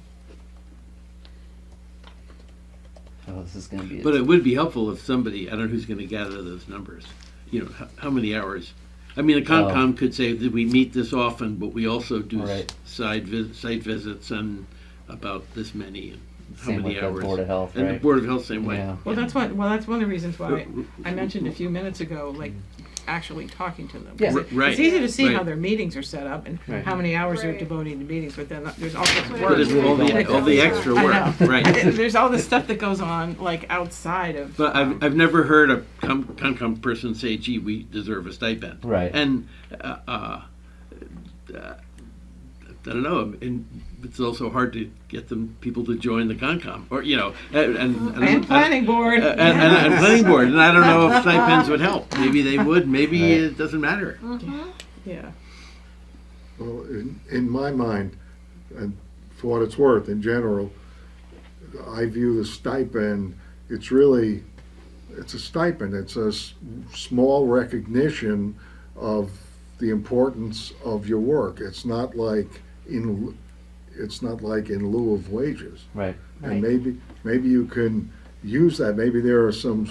Oh, this is gonna be. But it would be helpful if somebody, I don't know who's gonna gather those numbers. How many hours? I mean, the Concom could say that we meet this often, but we also do Right. site visits and about this many and how Same many with the hours. Board of Health, And the right? Board of Health, same way. Yeah. Well, that's one of the reasons why I mentioned a few minutes ago, like, actually talking to them. 'Cause Yeah. Right. It's easy to see how Right. their meetings are set up and Right. how many hours they're Right. devoting to meetings, but then there's all sorts of But work. But it's all the extra I work, know. right. There's all this stuff that goes on, like, outside of. But I've never heard a Concom person say, gee, we deserve a stipend. Right. And, I don't know, and it's also hard to get people to join the Concom, or, And planning board. and planning board, and I don't know if stipends would help. Maybe they would, maybe Right. it doesn't matter. Yeah. Well, in my mind, and for what it's worth, in general, I view the stipend, it's a stipend. It's a small recognition of the importance of your work. It's not like in lieu of wages. Right. And maybe you can use that. Maybe there are some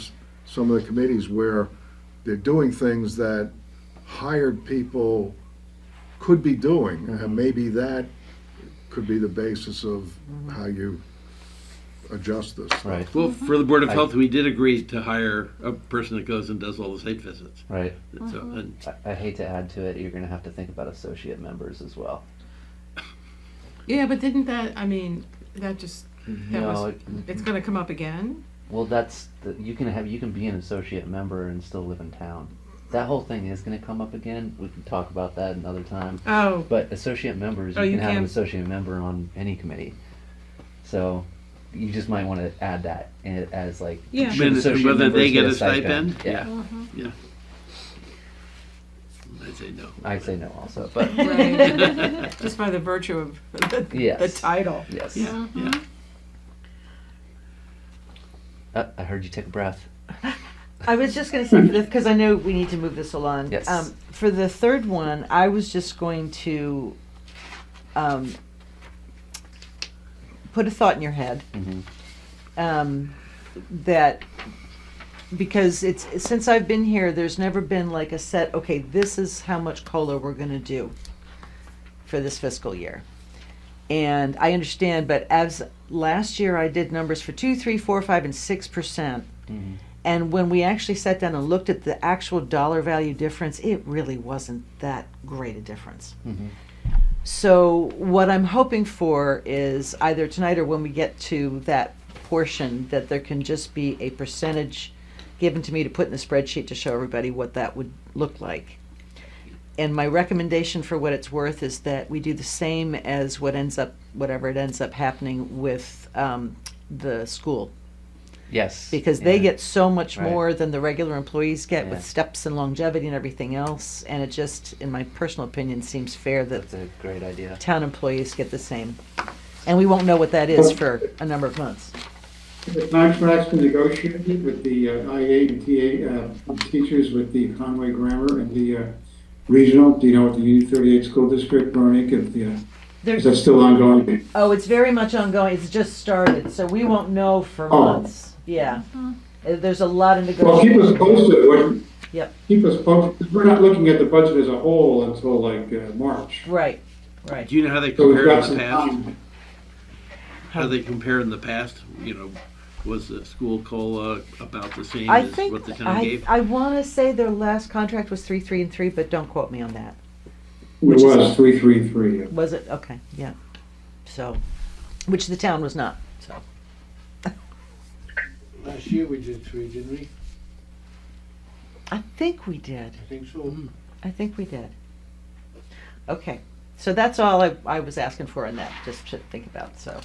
of the committees where they're doing things that hired people could be doing, and maybe that could be the basis of how you adjust this. Right. Well, for the Board of Health, we did agree to hire a person that goes and does all the site visits. Right. So, and I hate to add to it. You're gonna have to think about associate members as well. Yeah, but didn't that, I mean, that just, that No, was, it's gonna come up again? well, you can be an associate member and still live in town. That whole thing is gonna come up again. We can talk about that another time. Oh, But associate members, Oh, you you can have an can- associate member on any committee. So you just might want to add that as like. Yeah. should Whether associate they members get a stipend? Yeah, I'd say no. I'd say no also, but right. Just by the virtue of the Yes. title. yes. Yeah, yeah. I heard you take a breath. I was just going to say for this, because I know we need to move this along. Yes. For the third one, I was just going to put a thought in your head. That because it's since I've been here, there's never been like a set, okay, this is how much COLA we're going to do for this fiscal year. And I understand, but as last year I did numbers for 2, 3, 4, 5, and 6%. And when we actually sat down and looked at the actual dollar value difference, it really wasn't that great a difference. So what I'm hoping for is either tonight or when we get to that portion, that there can just be a percentage given to me to put in the spreadsheet to show everybody what that would look like. And my recommendation for what it's worth is that we do the same as whatever it ends up happening with the school. Yes. Because they yeah. get so much Right. more than the regular employees get Yeah. with steps and longevity and everything else. And it just, in my personal opinion, seems fair that That's a great idea. town employees get the same. And we won't know what that is for a number of months. The contract's been negotiated with the IA and TA teachers with the Conway Grammar and the regional. Do you know what the Union 38 School District, Veronica, is that still ongoing? Oh, it's very much ongoing. It's just started, so we won't know for Oh. months. Yeah. There's a lot of Well, keep negotiation. us posted. Yep. Keep us posted, 'cause we're not looking at the budget as a whole until like March. Right, right. Do you know how they So we've compare in got the some past? time. How they compare in the past? You know, was the school COLA about the same I as think, what the town gave? I want to say their last contract was 3, 3, and 3, but don't quote me on that. It was 333. Was it? Okay, yeah. So, which the town was not, so. Last year we did 3, didn't we? I think we did. I think so. I think we did. Okay, so that's all I was asking for in that, just to think about, so.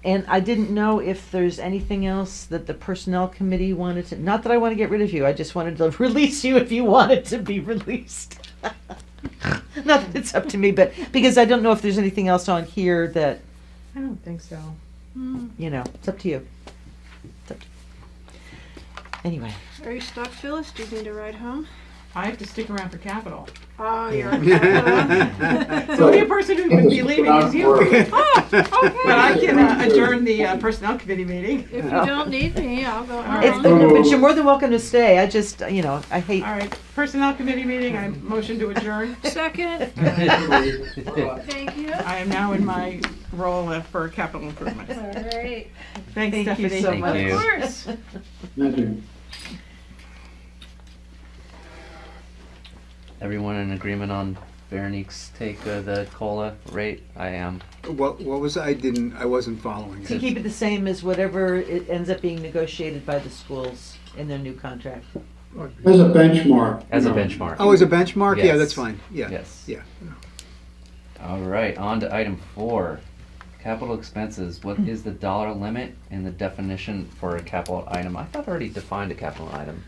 And I didn't know if there's anything else that the personnel committee wanted to, not that I want to get rid of you, I just wanted to release you if you wanted to be released. Not that it's up to me, but because I don't know if there's anything else on here that, I don't think so. you know, it's up to you. It's up to- Anyway, Are you stuck, Phyllis? Do you need a ride home? I have to stick around for capital. Oh, you're The only person who would be leaving is you. But I can adjourn the personnel committee meeting. If you don't need me, I'll go All it's, home. but you're more than welcome to stay, I just, you know, I hate. All right, personnel committee meeting, I motion to adjourn. Second, thank you. I am now in my role for capital improvement. All right. Thanks, Thank you Stephanie. so Thank much. you. Of course. Imagine. Everyone in agreement on Veronique's take of the COLA rate? I am. What was, I wasn't following To it. keep it the same as whatever it ends up being negotiated by the schools in their new contract. As a benchmark. As a you know. benchmark. Oh, as a benchmark? Yeah, Yes. that's fine, yeah. Yes. Yeah. All right, on to item 4. Capital expenses. What is the dollar limit and the definition for a capital item? I thought I already defined a capital item.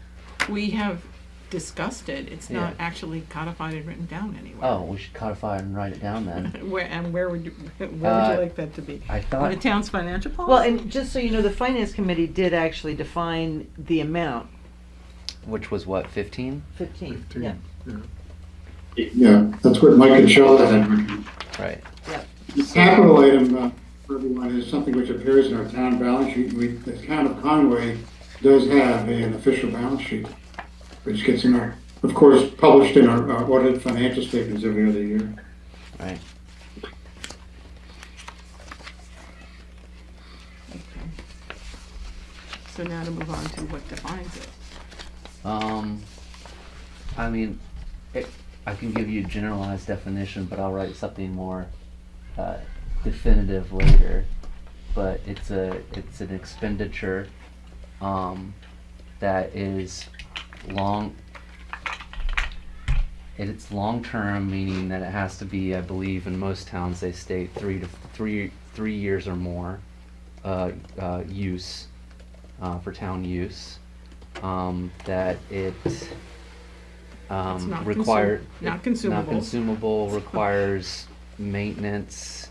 We have discussed it, it's not Yeah. actually codified and written down anywhere. Oh, we should codify it and write it down then. Where would you like that to be? I In thought. the town's financial policy? Well, and just so you know, the finance committee did actually define the amount, Which was what, 15? 15, yeah. Yeah, that's what Mike and Charlotte had written. Right. The capital item for everyone is something which appears in our town balance sheet. The town of Conway does have an official balance sheet, which gets of course, published in our audited financial statements every other year. Right. So now to move on to what defines it. I mean, I can give you a generalized definition, but I'll write something more definitive later. But it's an expenditure that is long. It's long term, meaning that it has to be, I believe, in most towns they state 3 years or more use for town use. That it It's not require not consumable. not consumable, requires maintenance,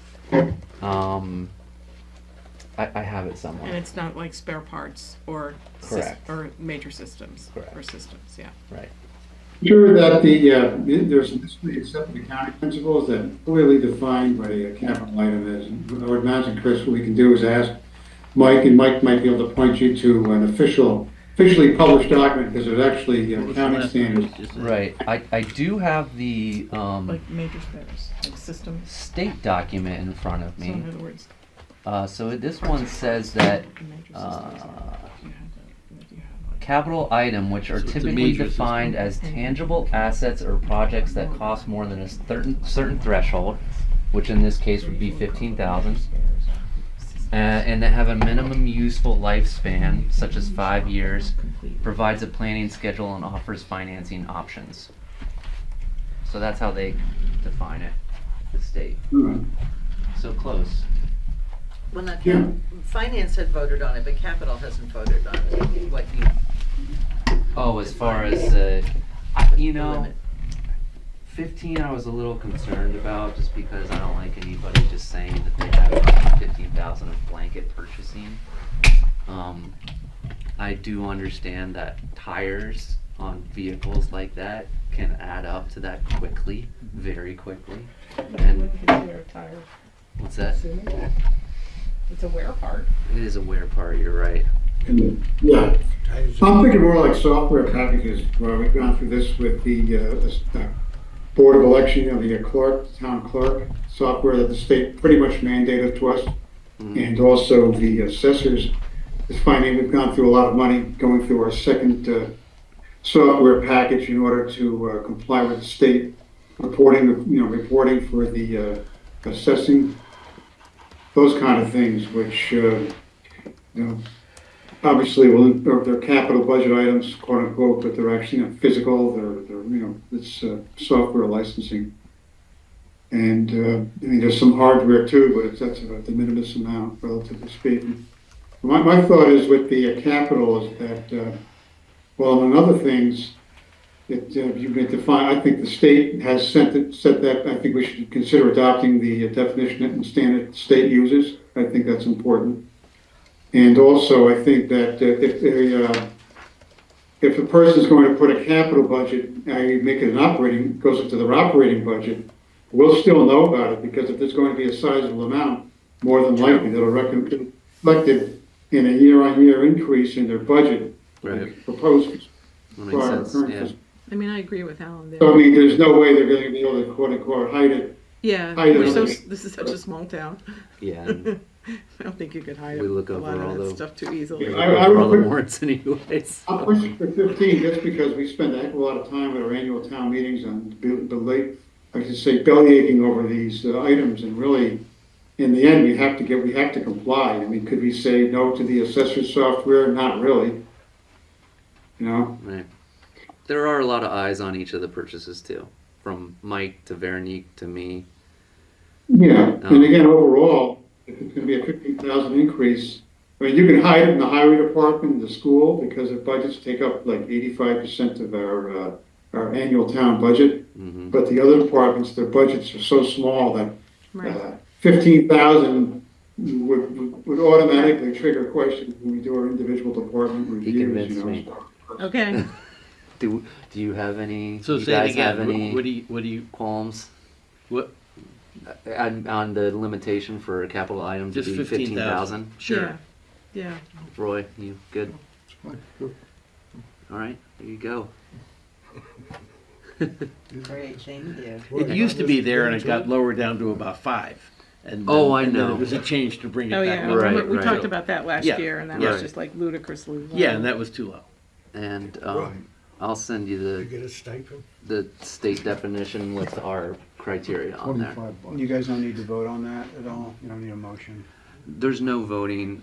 I have it And somewhere. it's not like spare parts or Correct. or major systems or Correct. systems, yeah. Right. Sure that there's some accepted accounting principles that clearly define what a capital item is. And I would imagine, Chris, what we can do is ask Mike, and Mike might be able to point you to an officially published document, because there's actually accounting standards. Right. I do have the Like major spares, like systems. state document in front of So me. in other words, So this one says that major systems. capital item which are So it's a typically major defined system. as tangible assets or projects that cost more than a certain threshold, which in this case would be 15,000, and that have a minimum useful lifespan, such as 5 years, provides a planning schedule and offers financing options. So that's how they define it, the state. So close. Well, not, Yeah. finance had voted on it, but capital hasn't voted on it, what you. Oh, as far as, you know, limit. 15 I was a little concerned about, just because I don't like anybody just saying that they have 15,000 of blanket purchasing. I do understand that tires on vehicles like that can add up to that quickly, very quickly. And what's that? It's a wear part. It is a wear part, you're right. Yeah, Tires I'm thinking more like software packages, where we've gone through this with the Board of Election, the town clerk, software that the state pretty much mandated to us. And also the assessors is finding we've gone through a lot of money going through our second software package in order to comply with the state reporting for the assessing, those kind of things, which, obviously, they're capital budget items, quote unquote, but they're actually not physical, it's software licensing. And, I mean, there's some hardware too, but that's a de minimis amount, relatively speaking. My thought is with the capital is that, well, among other things, you can define, I think the state has said that, I think we should consider adopting the definition and standard state uses. I think that's important. And also, I think that if a person's going to put a capital budget, you make it goes into their operating budget, we'll still know about it, because if there's going to be a sizable amount, more than likely, that'll reflected in a year-on-year increase in their budget. Right. Proposed. That makes sense, current yeah. fiscal. I mean, I agree with Alan there. So, I mean, there's no way they're going to be able to, quote unquote, hide it. Yeah, I we're don't- this is such a small town. Yeah. and I don't think you could hide We look a lot over all of that the- stuff too easily. I all the would- warrants anyways. I'm pushing for 15 just because we spend a heck of a lot of time at our annual town meetings on bellyaching over these items, and really, in the end, we have to comply. I mean, could we say no to the assessor software? Not really. You know? Right. There are a lot of eyes on each of the purchases too, from Mike to Veronique to me. Yeah, and again, overall, if it's gonna be a 15,000 increase, I mean, you can hide it in the highway department, the school, because their budgets take up like 85% of our annual town budget. Mm-hmm. But the other departments, their budgets are so small that Right. 15,000 would automatically trigger questions when we do our individual department reviews. convinced me. Okay. Do you have any? So you say it guys again. have any What do you, qualms what, on the limitation for a capital item to just be 15,000? 15,000? Sure. Yeah. Roy, you good? All right, there you go. Great, thank you. It used to be there and it got lowered down to about 5. And Oh, I and then know. it was a change to bring it Oh back yeah. up. Right, We right. talked about that last Yeah. year, and that Yeah. was just like ludicrously low. Yeah, and that was too low. And Right. I'll send you You get a stipend? the state definition with our criteria on there. 25 bucks. You guys don't need to vote on that at all? You don't need a motion? There's no voting,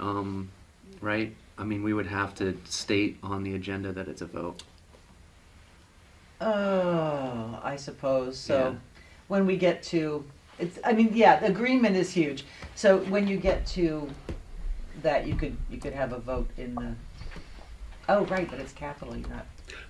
right? I mean, we would have to state on the agenda that it's a vote. Oh, I suppose, so, Yeah. when we get to, I mean, yeah, the agreement is huge. So when you get to that, you could have a vote in the, oh, right, but it's capital, you're not.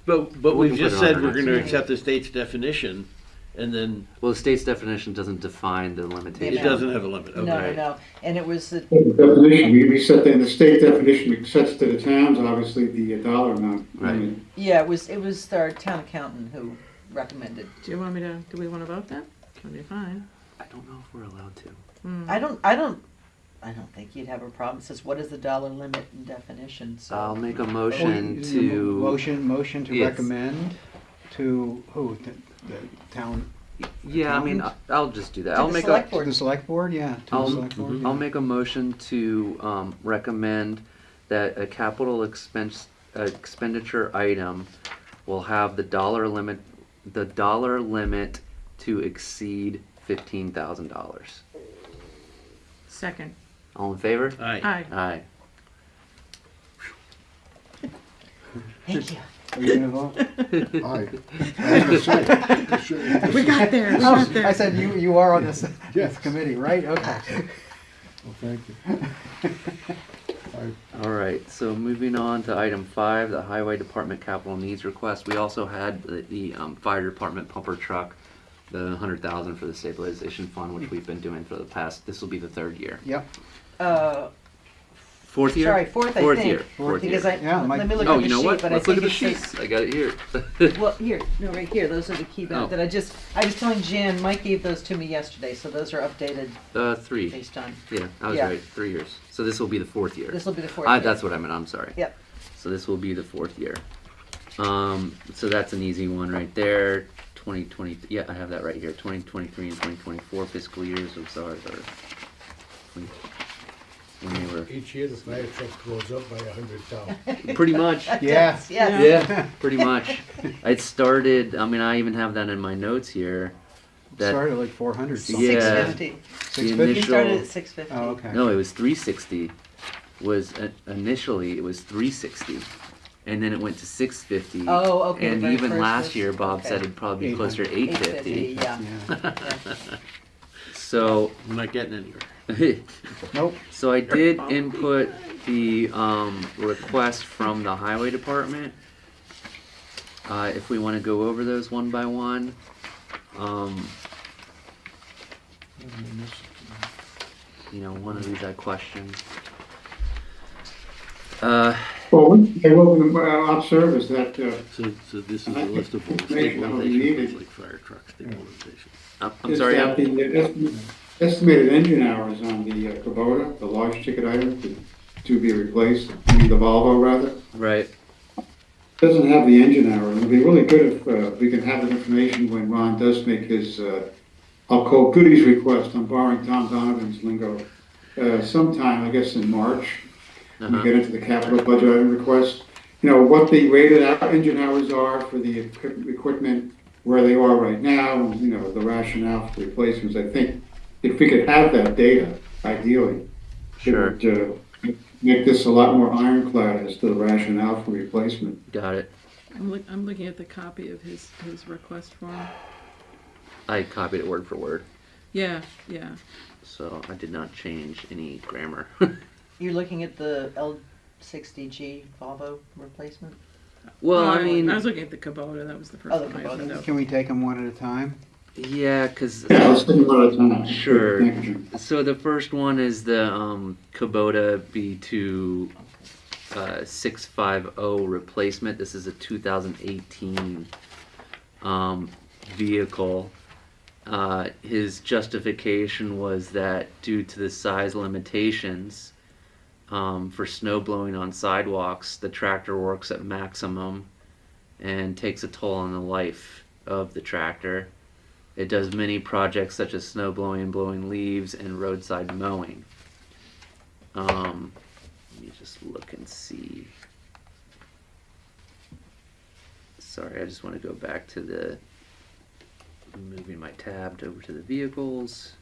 But We we've can just put it on said our we're next going to meeting. accept the state's definition, and then Well, the state's definition doesn't define the limitation. it doesn't have a limit, No, okay. no, and it was the, The definition, we set in the state definition, sets to the towns, obviously, the dollar amount. Right. limit. yeah, it was our town accountant who recommended. Do we want to vote that? That'd be fine. I don't know if we're allowed to. I don't think you'd have a problem. It says, what is the dollar limit and definition, so. I'll make a Oh, motion you- to. Motion to Yes. recommend to who? The town, Yeah, I mean, I'll just do that. To I'll the make select a. board. the select board, yeah. To the I'll, select board, yeah. I'll make a motion to recommend that a capital expenditure item will have the dollar limit to exceed $15,000. Second. All in favor? Aye. Aye. Aye. Thank you. Are you gonna vote? Aye. I was gonna say, We got there, we Oh, got there. I said you are on this Yes. committee, right? Okay. well, thank you. All right, so moving on to item 5, the highway department capital needs request. We also had the fire department pumper truck, the 100,000 for the stabilization fund, which we've been doing for the past, this will be the 3rd year. Yep. Fourth year? Sorry, fourth, I Fourth think. year. Fourth Because year. I, Yeah, let me look Oh, at the you know sheet, what? but I Let's look think at the it says. sheets. I got it here. Well, here, no, right here, those are the key Oh. that I was telling Jan, Mike gave those to me yesterday, so those are updated 3. based on, Yeah, I was Yeah. right. 3 years. So this will be the 4th year. this will be the fourth year. That's what I meant. I'm sorry. Yep. So this will be the 4th year. So that's an easy one right there. 2020. Yeah, I have that right here. 2023 and 2024 fiscal years. I'm sorry. When they were Each year the fire truck goes up by 100,000. pretty much. That Yeah. does, yes. Yeah, pretty much. It started. I mean, I even have that in my notes here. That Started at like 400 something. Yeah. 650. the 650? We started initial. at 650. Oh, okay. No, it was 360. Was initially it was 360, and then it went to 650. Oh, okay, the And very even first last was- year, Bob okay. said it'd probably be closer to 850. Yeah. Yeah. So, I'm not getting anywhere. Nope. so I did input the request from the highway department. If we want to go over those one by one. One of these I questioned. Well, one thing I will observe is that, So this is a list of all the Information that we stabilization, needed. funds, like fire truck stabilization. I'm is sorry. that the estimated engine hours on the Kubota, the large ticket item to be replaced, I mean the Volvo rather, Right. doesn't have the engine hour. It'd be really good if we could have that information when Ron does make his, I'll call goodies request, I'm borrowing Tom Donovan's lingo, sometime, I guess in March, when we Uh-huh. get into the capital budget item request. What the rated engine hours are for the equipment, where they are right now, and, the rationale for replacements. I think if we could have that data, ideally, Sure. it would make this a lot more ironclad as to the rationale for replacement. Got it. I'm looking at the copy of his request form. I copied it word for word, Yeah, yeah. so I did not change any grammar. You're looking at the L60G Volvo replacement? Well, I I mean, was looking at the Kubota, that was the first Oh, the one I Kubota. opened up. Can we take them one at a time? yeah, because Yeah, let's take one at a time. Sure. Thank you. so the first one is the Kubota B2 650 replacement. This is a 2018 vehicle. His justification was that due to the size limitations for snow blowing on sidewalks, the tractor works at maximum and takes a toll on the life of the tractor. It does many projects such as snow blowing, blowing leaves, and roadside mowing. Let me just look and see. Sorry, I just want to go back to the, moving my tab over to the vehicles.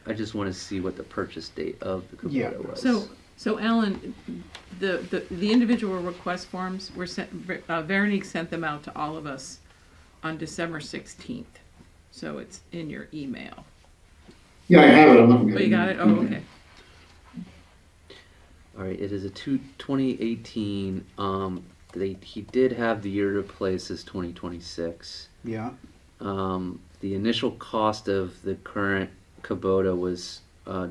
I just want to see what the purchase date of the Kubota Yeah. was. So Alan, the individual request forms were sent, Veronique sent them out to all of us on December 16th. So it's in your email. Yeah, I have it, I'm looking at Oh, it. you got it? Oh, okay. All right, it is a 2018 he did have the year to replace is 2026. Yeah. The initial cost of the current Kubota was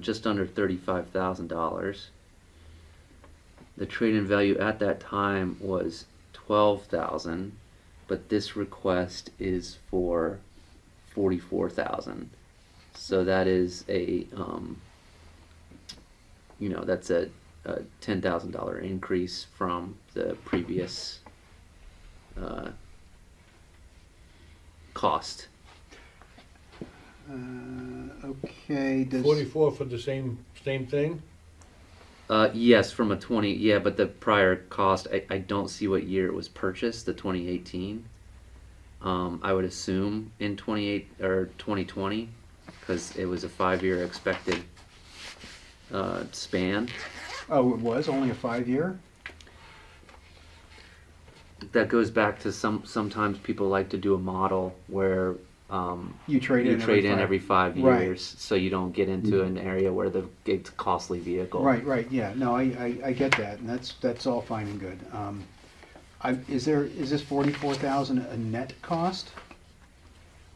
just under $35,000. The trade-in value at that time was $12,000, but this request is for $44,000. So that is that's a $10,000 increase from the previous cost. Okay, does, 44 for the same thing? Yes, from a 20, yeah, but the prior cost, I don't see what year it was purchased, the 2018. I would assume in 2020, because it was a 5-year expected span. oh, it was only a 5-year? That goes back to sometimes people like to do a model where You trade you in trade in five- every 5 Right. years, so you don't get into an area where it's a costly vehicle. Right, yeah, no, I get that, and that's all fine and good. Is this 44,000 a net cost?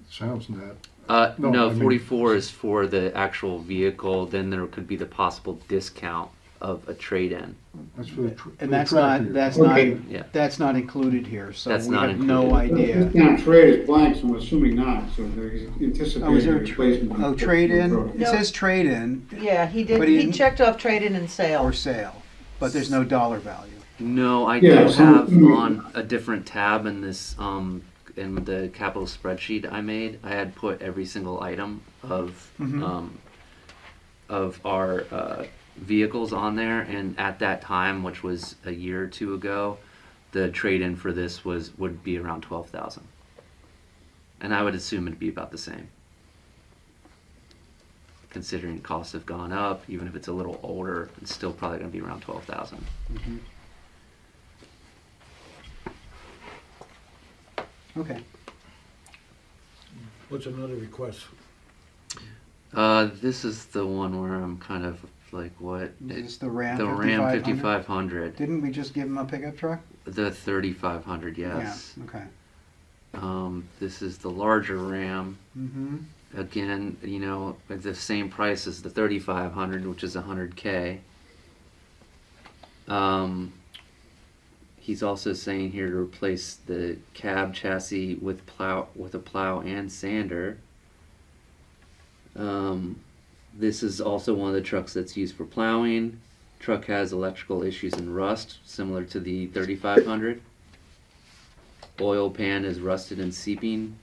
Sounds net. No, No, I mean- 44 is for the actual vehicle. Then there could be the possible discount of a trade-in. That's for the for And the that's tractor. not, that's Okay. not, Yeah. that's not included here, so That's we not have no included. idea. Discount trade is blank, so I'm assuming not, so they're Oh, is anticipating there a a replacement. oh, trade-in? It No. says trade-in Yeah, he did, But he he didn't- checked off trade-in and sale. or sale, but there's no dollar value. No, I Yeah, do so- have on a different tab in this in the capital spreadsheet I made. I had put every single item of our vehicles on there, and at that time, which was a year or two ago, the trade-in for this would be around 12,000, and I would assume it'd be about the same, considering costs have gone up. Even if it's a little older, it's still probably going to be around 12,000. Okay. What's another request? This is the one where I'm kind of like, what? Is this the Ram The Ram 5500? 5500. Didn't we just give him a pickup truck? The 3500, yes. Yeah, okay. This is the larger Ram. Mm-hmm. Again, at the same price as the 3500, which is 100K. He's also saying here to replace the cab chassis with a plow and sander. This is also one of the trucks that's used for plowing. Truck has electrical issues and rust, similar to the 3500. Oil pan is rusted and seeping.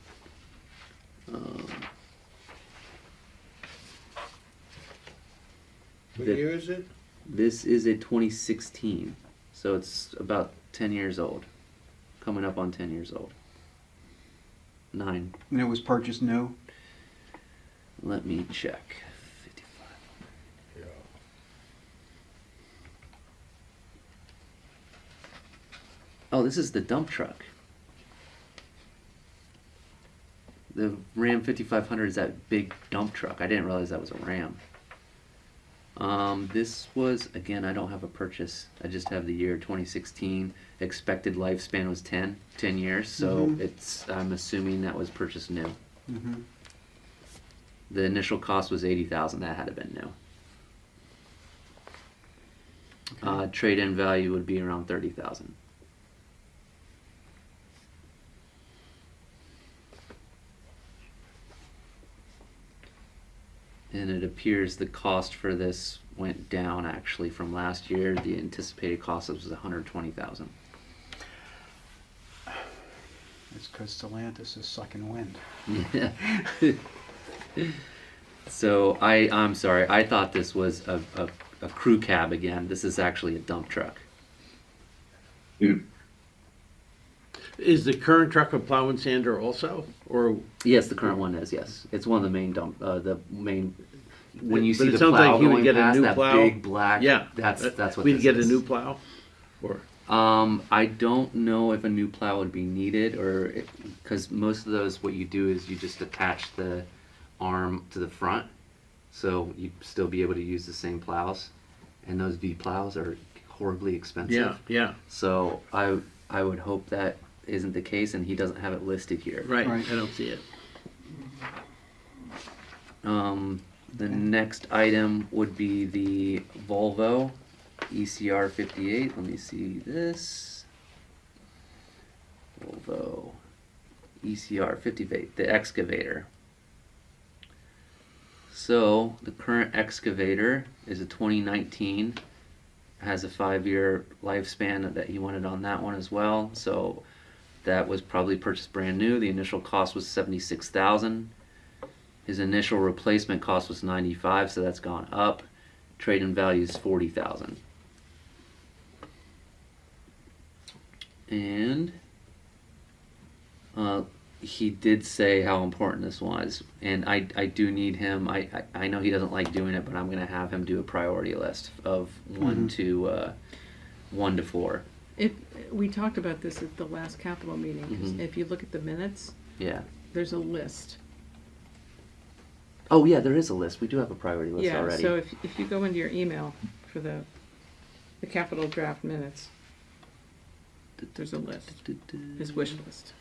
What The- year is it? This is a 2016, so it's about 10 years old. Coming up on 10 years old. 9. And it was purchased new? Let me check. 55. Yeah. Oh, this is the dump truck. The Ram 5500 is that big dump truck. I didn't realize that was a Ram. This was, again, I don't have a purchase. I just have the year 2016. Expected lifespan was 10 years, so I'm assuming that was purchased new. Mm-hmm. The initial cost was $80,000. That had to been new. Trade-in value would be around $30,000. And it appears the cost for this went down actually from last year. The anticipated cost was $120,000. It's because Stellantis is sucking wind. Yeah. So I'm sorry. I thought this was a crew cab again. This is actually a dump truck. Is the current truck a plow and sander also, or? Yes, the current one is. Yes, it's one of the main dump. The main. When you But see it the sounds plow like he would going get a past, new that plow. big black. Yeah. That's what. We'd this get is. a new plow, or? I don't know if a new plow would be needed, or because most of those, what you do is you just attach the arm to the front, so you'd still be able to use the same plows, and those V plows are horribly expensive. Yeah. So I would hope that isn't the case, and he doesn't have it listed here. Right, Right. I don't see it. The next item would be the Volvo ECR 58. Let me see this. Volvo ECR 58, the excavator. So the current excavator is a 2019, has a 5-year lifespan that he wanted on that one as well. So that was probably purchased brand new. The initial cost was $76,000. His initial replacement cost was $95,000, so that's gone up. Trade-in value is $40,000. And he did say how important this was, and I do need him. I know he doesn't like doing it, but I'm gonna have him do a priority list of one to 4. We talked about this at the last capital meeting, 'cause Mhm. if you look at the minutes, Yeah. there's a list. Oh yeah, there is a list. We do have a priority list Yeah, already. so if you go into your email for the capital draft minutes, there's a list, his wish list.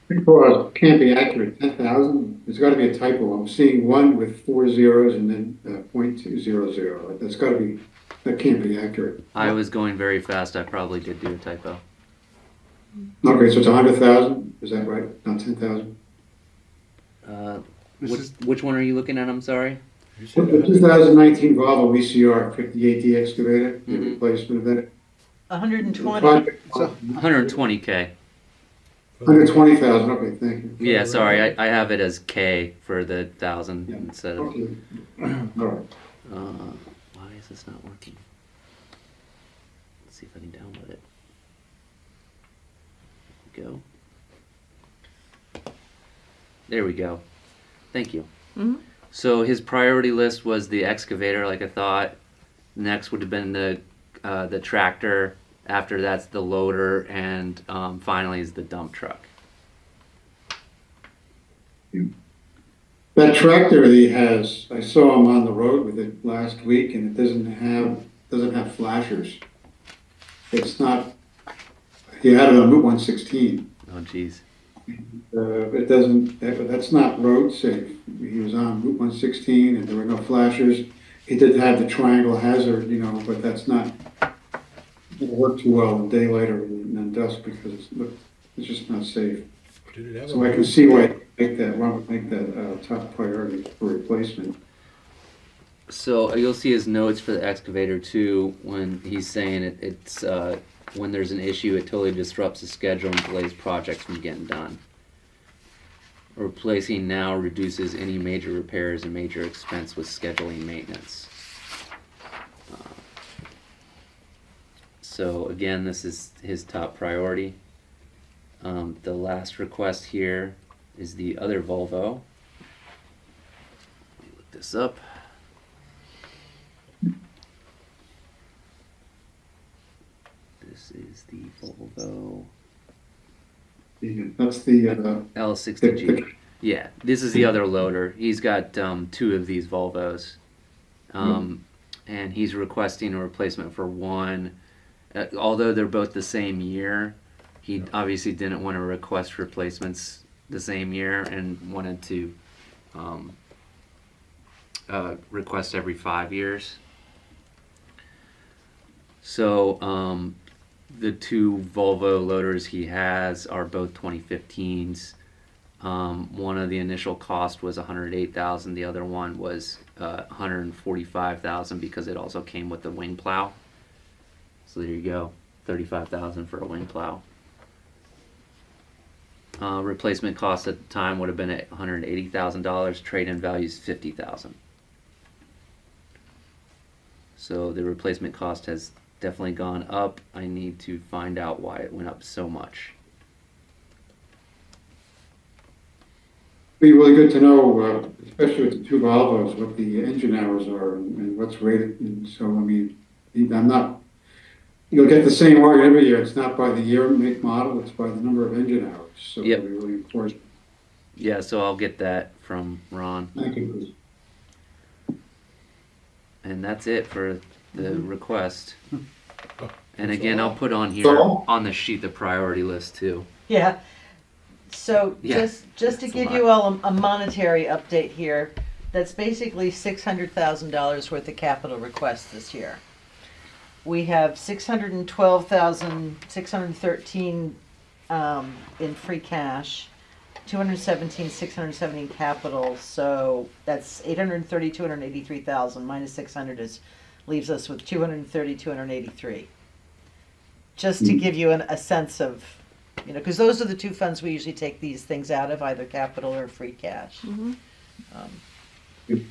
Because can't be accurate, 10,000, there's gotta be a typo. I'm seeing one with 4 zeros and then .200. That can't be accurate. I was going very fast. I probably did do a typo. Okay, so it's 100,000, is that right? Not 10,000? This is- Which one are you looking at? I'm sorry. You said The 2019 Volvo VCR 58D excavator, the Mhm. replacement of that. 120. Project, So- 120K. 120,000, okay, thank you. Yeah, sorry. I have it as K for the 1,000 Yeah. instead of. Okay, all right. Why is this not working? Let's see if I can download it. Go. There we go. Thank you. Mhm. So his priority list was the excavator, like I thought. Next would have been the tractor. After that's the loader, and finally is the dump truck. That tractor that he has, I saw him on the road with it last week, and it doesn't have flashers. It's not, he had it on Route 116. Oh, geez. It doesn't, that's not road safe. He was on Route 116 and there were no flashers. He did have the triangle hazard, but that's not, it worked too well in daylight or in dusk because it's just not safe. Did it have So I can see why one would make that top priority for replacement. So you'll see his notes for the excavator too, when he's saying it's when there's an issue, it totally disrupts the schedule and delays projects from getting done. Replacing now reduces any major repairs and major expense with scheduling maintenance. So again, this is his top priority. The last request here is the other Volvo. Let me look this up. This is the Volvo That's the, L60G. Yeah, this is the other loader. He's got 2 of these Volvos. And he's requesting a replacement for one. Although they're both the same year, he obviously didn't want to request replacements the same year and wanted to request every 5 years. So the 2 Volvo loaders he has are both 2015s. One of the initial cost was $108,000. The other one was $145,000 because it also came with the wing plow. So there you go, $35,000 for a wing plow. Replacement cost at the time would have been at $180,000. Trade-in value is $50,000. So the replacement cost has definitely gone up. I need to find out why it went up so much. be really good to know, especially with the 2 Volvos, what the engine hours are and what's rated. And so, you'll get the same argument every year. It's not by the year, make, model, it's by the number of engine hours. So Yep. it'll be really important. Yeah, so I'll get that from Ron. Thank you, Bruce. And that's it for the request. And again, I'll put on here So- on the sheet the priority list too. Yeah. So Yeah, just to that's a give lot. you all a monetary update here, that's basically $600,000 worth of capital requests this year. We have 612,613 in free cash, 217,617 capital. So that's 830, 283,000 minus 600 leaves us with 230, 283. Just to give you a sense of, because those are the two funds we usually take these things out of, either capital or free cash.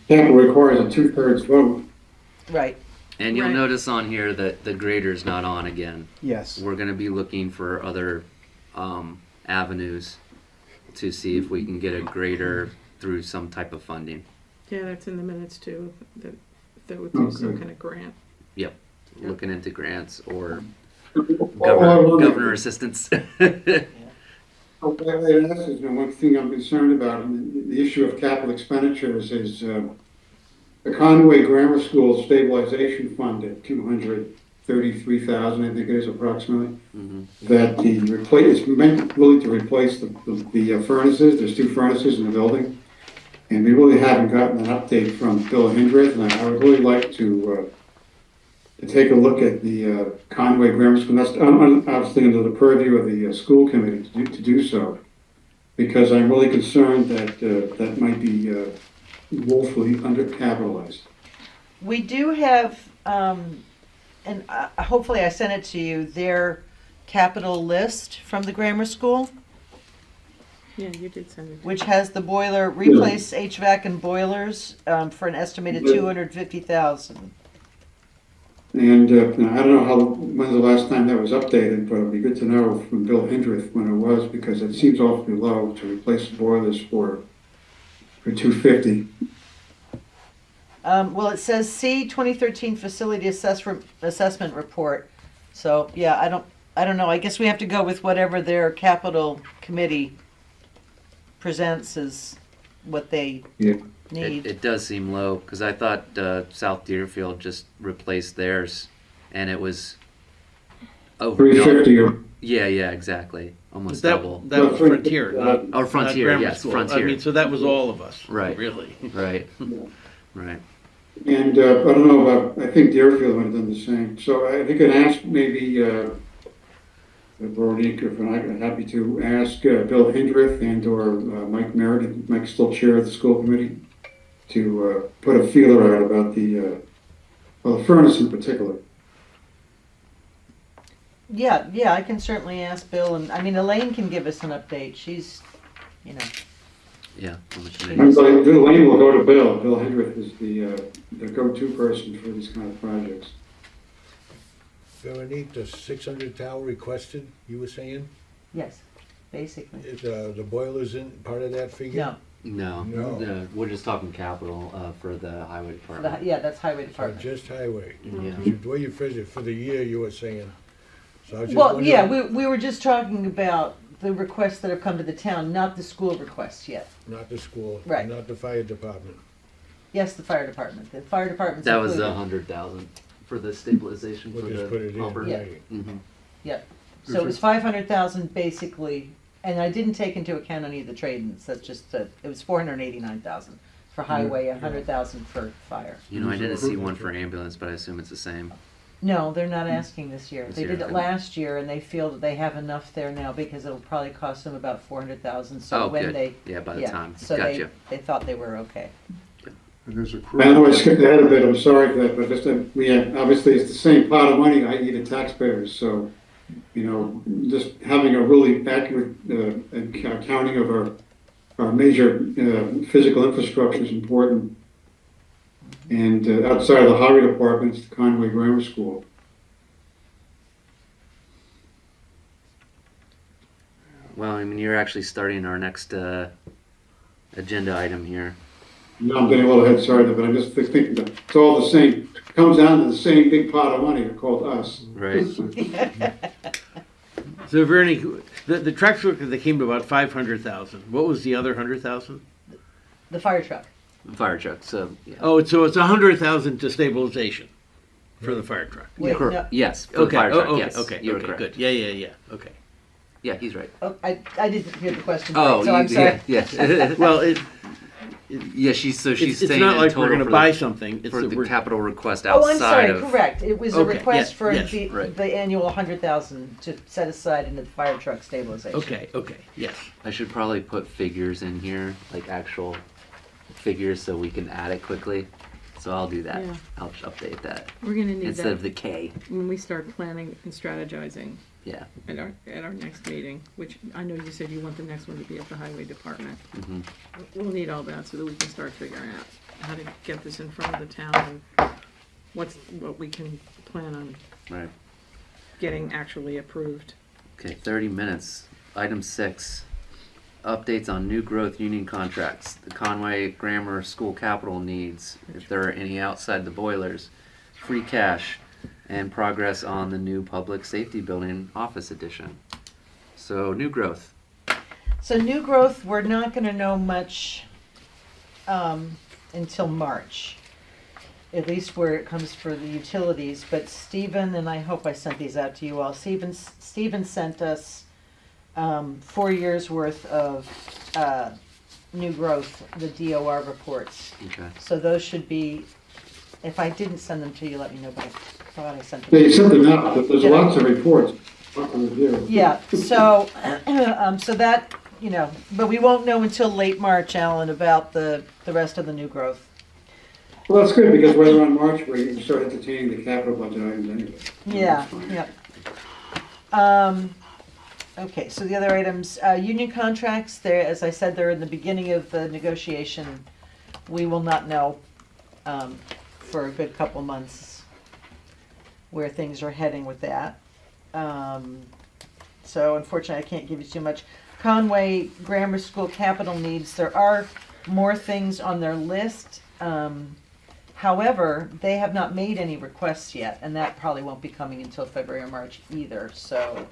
Capital requires a 2/3 vote. Right. And you'll Right. notice on here that the grader's not on again. Yes. We're gonna be looking for other avenues to see if we can get a grader through some type of funding. Yeah, that's in the minutes too, that would do some Okay. kind of grant. Looking into grants or All I wonder- governor assistance. One thing I'm concerned about, and the issue of capital expenditures is the Conway Grammar School Stabilization Fund at $233,000, I think it is approximately. Mhm. That it's meant really to replace the furnaces. There's 2 furnaces in the building. And we really haven't gotten an update from Bill Hindreth, and I would really like to take a look at the Conway Grammar School. That's obviously under the purview of the school committee to do so, because I'm really concerned that that might be woefully undercapitalized. We do have, and hopefully I sent it to you, their capital list from the grammar school, Yeah, you did send it. which has the boiler, replace HVAC and boilers for an estimated 250,000. And I don't know when's the last time that was updated, but it'd be good to know from Bill Hindreth when it was, because it seems awfully low to replace the boilers for 250. Well, it says C 2013 facility assessment report. So yeah, I don't know. I guess we have to go with whatever their capital committee presents as what they Yeah. need. It does seem low because I thought South Deerfield just replaced theirs, and it was 350 or Yeah, exactly, almost That, double. that was Frontier, not, Or Frontier, not grammar yes, school. Frontier. I mean, so that was all of us, Right. really. Right, right. And I don't know about, I think Deerfield might have done the same. So if you could ask maybe Veronica, if I'm happy to ask Bill Hindreth and or Mike Meredith, Mike's still chair of the school committee, to put a feeler out about the furnace in particular. Yeah, I can certainly ask Bill, and I mean Elaine can give us an update. She's, Yeah. how much it I'm is. sorry, Elaine will go to Bill. Bill Hindreth is the go-to person for these kind of projects. Veronique, the 600 tower requested, you were saying, yes, basically. is the boilers in part of that figure? No, No. We're just talking capital for the highway department. yeah, that's highway Or department. just highway? Yeah. The way you phrased it, for the year you were saying. So I was just Well, wondering- yeah, we were just talking about the requests that have come to the town, not the school requests yet. Not the school, Right. not the fire department. Yes, the fire department. The fire department's That was included. 100,000 for the stabilization We'll for just put the it in pumper. Yeah. writing. Mhm. Yep. So it was 500,000 basically, and I didn't take into account any of the trade-ins. That's just it was 489,000 for highway, 100,000 for fire. You know, I didn't see one for ambulance, but I assume it's the same. No, they're not asking this year. This They year, did it okay. last year, and they feel that they have enough there now because it'll probably cost them about 400,000. So Oh, when good. they Yeah, by the time. so Gotcha. they thought they were okay. And there's a I know I crew, skipped ahead a bit, I'm sorry for that, but just, obviously it's the same pot of money, i.e. the taxpayers, so, just having a really accurate accounting of our major physical infrastructure is important. And outside of the highway department, it's the Conway Grammar School. Well, I mean, you're actually starting our next agenda item here. No, I'm getting a little ahead, sorry, but I'm just thinking that it's all the same, comes down to the same big pot of money called us. Right. So Veronique, the trucks that came to about 500,000. What was the other 100,000? The fire truck. Fire truck. So yeah. Oh, so it's 100,000 to stabilization. For the fire truck. Wait, Cor- no, Yes, for the Okay, fire truck, okay, yes. okay, You were okay, correct. good. Yeah, okay. Yeah, he's right. oh, I didn't hear the question, Oh, right, so I'm sorry. yeah. Well, Yeah, she's it's saying not in like total we're gonna for buy the, something, it's for that the we're, capital request Oh, I'm outside sorry, of. correct. It was a Okay, request yes, for yes, the, right. the annual 100,000 to set aside into the fire truck stabilization. okay, yes. I should probably put figures in here, like actual figures, so we can add it quickly. So I'll do that. Yeah. I'll just update that We're gonna need instead that of the K. when we start planning and strategizing Yeah. at our next meeting, which I know you said you want the next one to be at the highway department. hmm We'll need all that so that we can start figuring out how to get this in front of the town and what we can plan on Right. getting actually approved. Okay, 30 minutes. Item 6. Updates on new growth union contracts. The Conway Grammar School capital needs, if there are any outside the boilers. Free cash. And progress on the new public safety building office addition. So, new growth. So new growth, we're not gonna know much until March, at least where it comes for the utilities. But Stephen, and I hope I sent these out to you all, Stephen sent us 4 years worth of new growth, the DOR reports. Okay. So those should be, if I didn't send them to you, let me know, but I thought I sent them. They sent them out, but there's lots of reports. Lots of review. Yeah, so, so that, you know, but we won't know until late March, Alan, about the rest of the new growth. Well, that's good, because right around March, we start entertaining the capital budget items anyway. Yeah, yeah. Okay, so the other items, union contracts, they're, as I said, they're in the beginning of the negotiation. We will not know, for a good couple months where things are heading with that. So unfortunately, I can't give you too much. Conway Grammar School capital needs, there are more things on their list. However, they have not made any requests yet, and that probably won't be coming until February or March either, so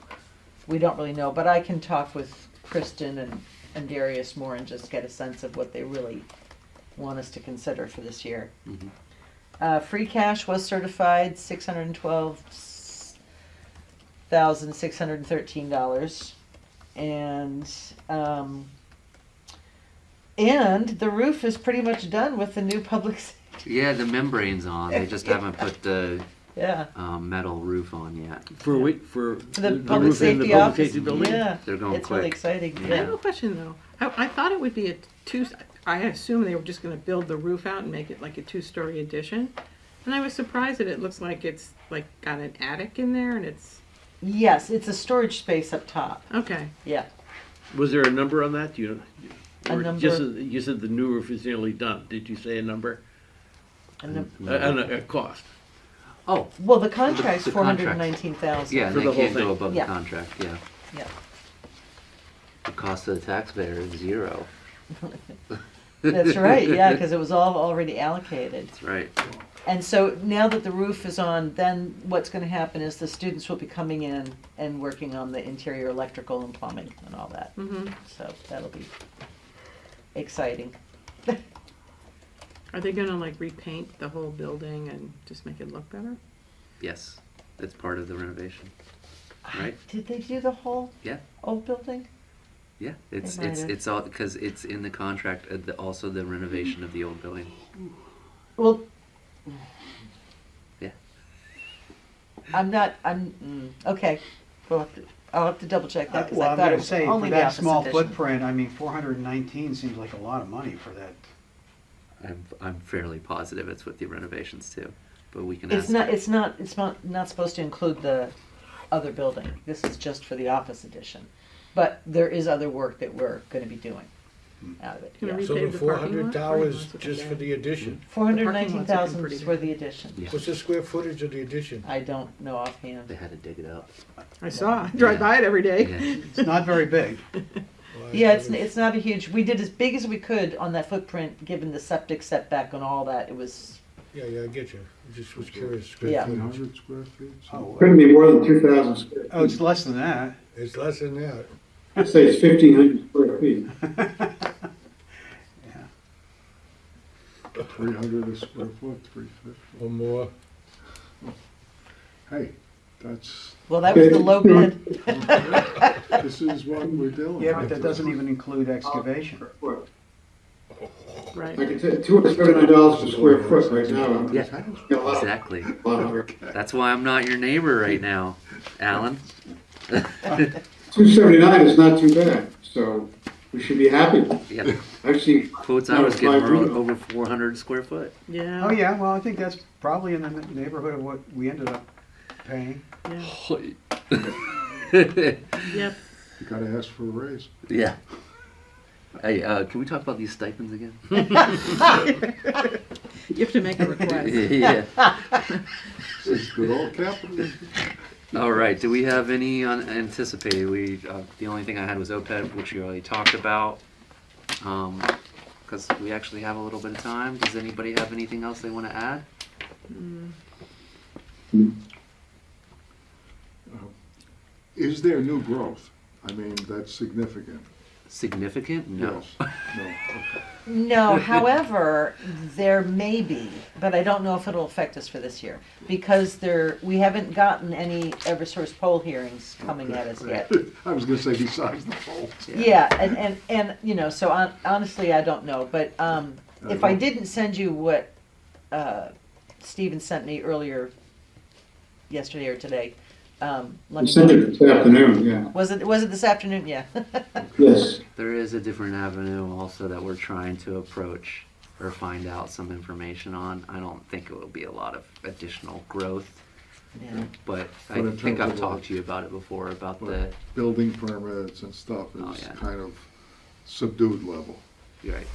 we don't really know. But I can talk with Kristen and Darius more and just get a sense of what they really want us to consider for this year. Mhm. Free cash was certified, $612,613, and the roof is pretty much done with the new public. Yeah, the membrane's on. They just haven't put the Yeah, metal roof on yet. For for the public roof in the safety public office. safety building? Yeah, They're going it's really quick. exciting. Yeah. I have a question though. I thought it would be a I assumed they were just gonna build the roof out and make it like a 2-story addition. And I was surprised that it looks like it's like got an attic in there and it's, Yes, it's a storage space up top. okay. Yeah, Was there a number on that? A or number- just you said the new roof is nearly done. Did you say a number? and A cost? Oh, well, the contract's The contract. 419,000. yeah, For they the whole can't go thing. above Yeah. the contract, yeah. Yeah. The cost of the taxpayer is 0. That's right. Yeah, because it was all already allocated. That's right. And so now that the roof is on, then what's going to happen is the students will be coming in and working on the interior electrical and plumbing and all that. Mm-hmm. So that'll be exciting. Are they gonna like repaint the whole building and just make it look better? Yes, it's part of the renovation. Right. Did they do the whole Yeah. old building? Yeah, it's They might have. it's all because it's in the contract. Also, the renovation of the old building. Well, Yeah. Okay. I'll have to double check that because Well, I I'm thought it gonna was say, only for the that office small edition. footprint, I mean, 419 seems like a lot of money for that. I'm fairly positive it's with the renovations too, but we can It's ask. not. It's not. It's not supposed to include the other building. This is just for the office edition. But there is other work that we're going to be doing out of it. Gonna Yeah. So repave the the parking lot? $400 Pretty just much. for the addition? 419,000 pretty is good. for the addition. Yeah. What's the square footage of the addition? I don't know offhand. They had to dig it up. I saw, I drive Yeah. by it every day. Yeah. It's not very big. Yeah, it's not a huge. We did as big as we could on that footprint, given the septic setback and all that. It was. Yeah, I get you. I just was curious. Square Yeah. footage. 100 square feet? Oh, Couldn't be more than 2,000 square feet. oh, it's less than that. It's less than that. I'd say it's 1,500 square feet. 300 a square foot, 350. Or more. Hey, that's, Well, that was the low bid. this is what we're dealing with. Yeah, but that doesn't even include excavation. Right. I can tell you, $279 per square foot right now. Yeah, Got a lot of- exactly. a lot of work. That's why I'm not your neighbor right now, Alan. 279 is not too bad, so we should be happy. Yeah, I've seen quotes I was getting were 500. over 400 square foot. Yeah. Oh, yeah, well, I think that's probably in the neighborhood of what we ended up paying. Yep. You gotta ask for a raise. Yeah. Hey, can we talk about these stipends again? You have to make a request. Yeah. This is good old capitalism. All right. Do we have any unanticipated? The only thing I had was OPEB, which we already talked about. Because we actually have a little bit of time. Does anybody have anything else they want to add? Is there new growth? I mean, that's significant. Significant? No. Yes. No. No, however, there may be, but I don't know if it'll affect us for this year, because we haven't gotten any Eversource poll hearings coming at us yet. I was gonna say besides the polls. Yeah, and you know, so honestly, I don't know, but if I didn't send you what Steven sent me earlier, yesterday or today, let I me. sent it this afternoon, yeah. Was it this afternoon? Yeah. Yes. There is a different avenue also that we're trying to approach or find out some information on. I don't think it will be a lot of additional growth, Yeah. but But I in think terms I've of talked to you about it before, about the, Building permits and stuff Oh, is yeah. kind of subdued level. you're right.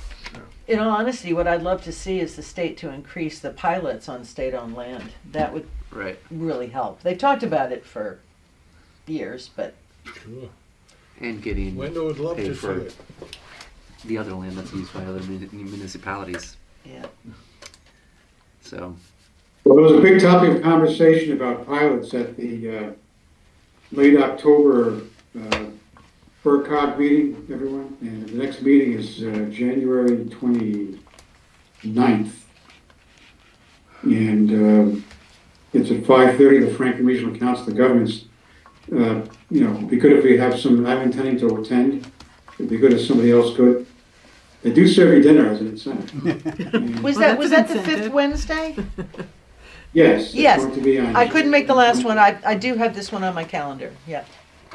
In all honesty, what I'd love to see is the state to increase the pilots on state-owned land. That would Right. really help. They've talked about it for years, but Sure. And getting Wendell would love paid to see for it. the other land that's used by other municipalities. yeah. So, Well, there was a big topic of conversation about pilots at the late October FERCog meeting, everyone. And the next meeting is January 29th. And it's at 5:30, the Franklin Regional Council of Governments. You know, it'd be good if we have some, I'm intending to attend. It'd be good if somebody else could. They do serve you dinner as an incentive. And- Was Well, that was that that's the an fifth incentive. Wednesday? Yes. it's Yes. going to be on- I couldn't make the last one. I do have this one on my calendar. Yeah.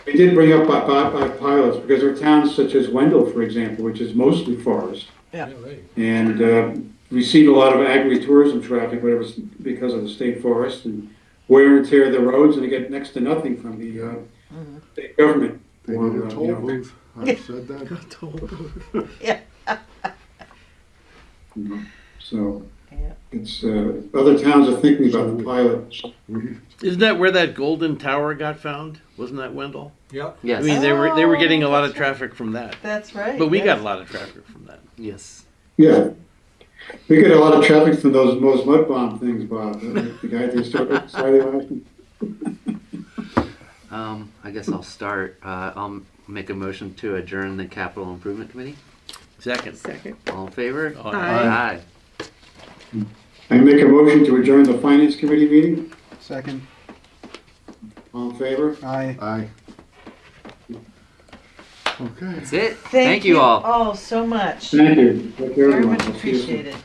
They did bring up by pilots, because there are towns such as Wendell, for example, which is mostly forest, Yeah. Yeah, right. and receive a lot of agri-tourism traffic, whatever, because of the state forest, and wear and tear the roads, and they get next to nothing from the state government. They Or, need a you toll know, booth. I've said that. So, Yeah. it's, other towns are thinking about the pilot. Isn't that where that golden tower got found? Wasn't that Wendell? Yeah. I yes. mean, they were getting a lot of traffic from that, That's right. but we yes. got a lot of traffic from that. Yes. Yeah. We get a lot of traffic from those mud bomb things, Bob. The guy they started Saturday last week. I guess I'll start. I'll make a motion to adjourn the Capital Improvement Committee. Second. All in favor? Aye. Aye. I make a motion to adjourn the Finance Committee meeting. Second, All in favor? aye. Aye. Okay. That's it. Thank you all. all so much. Thank you. Take care, Very everyone. much I'll see you soon. appreciated.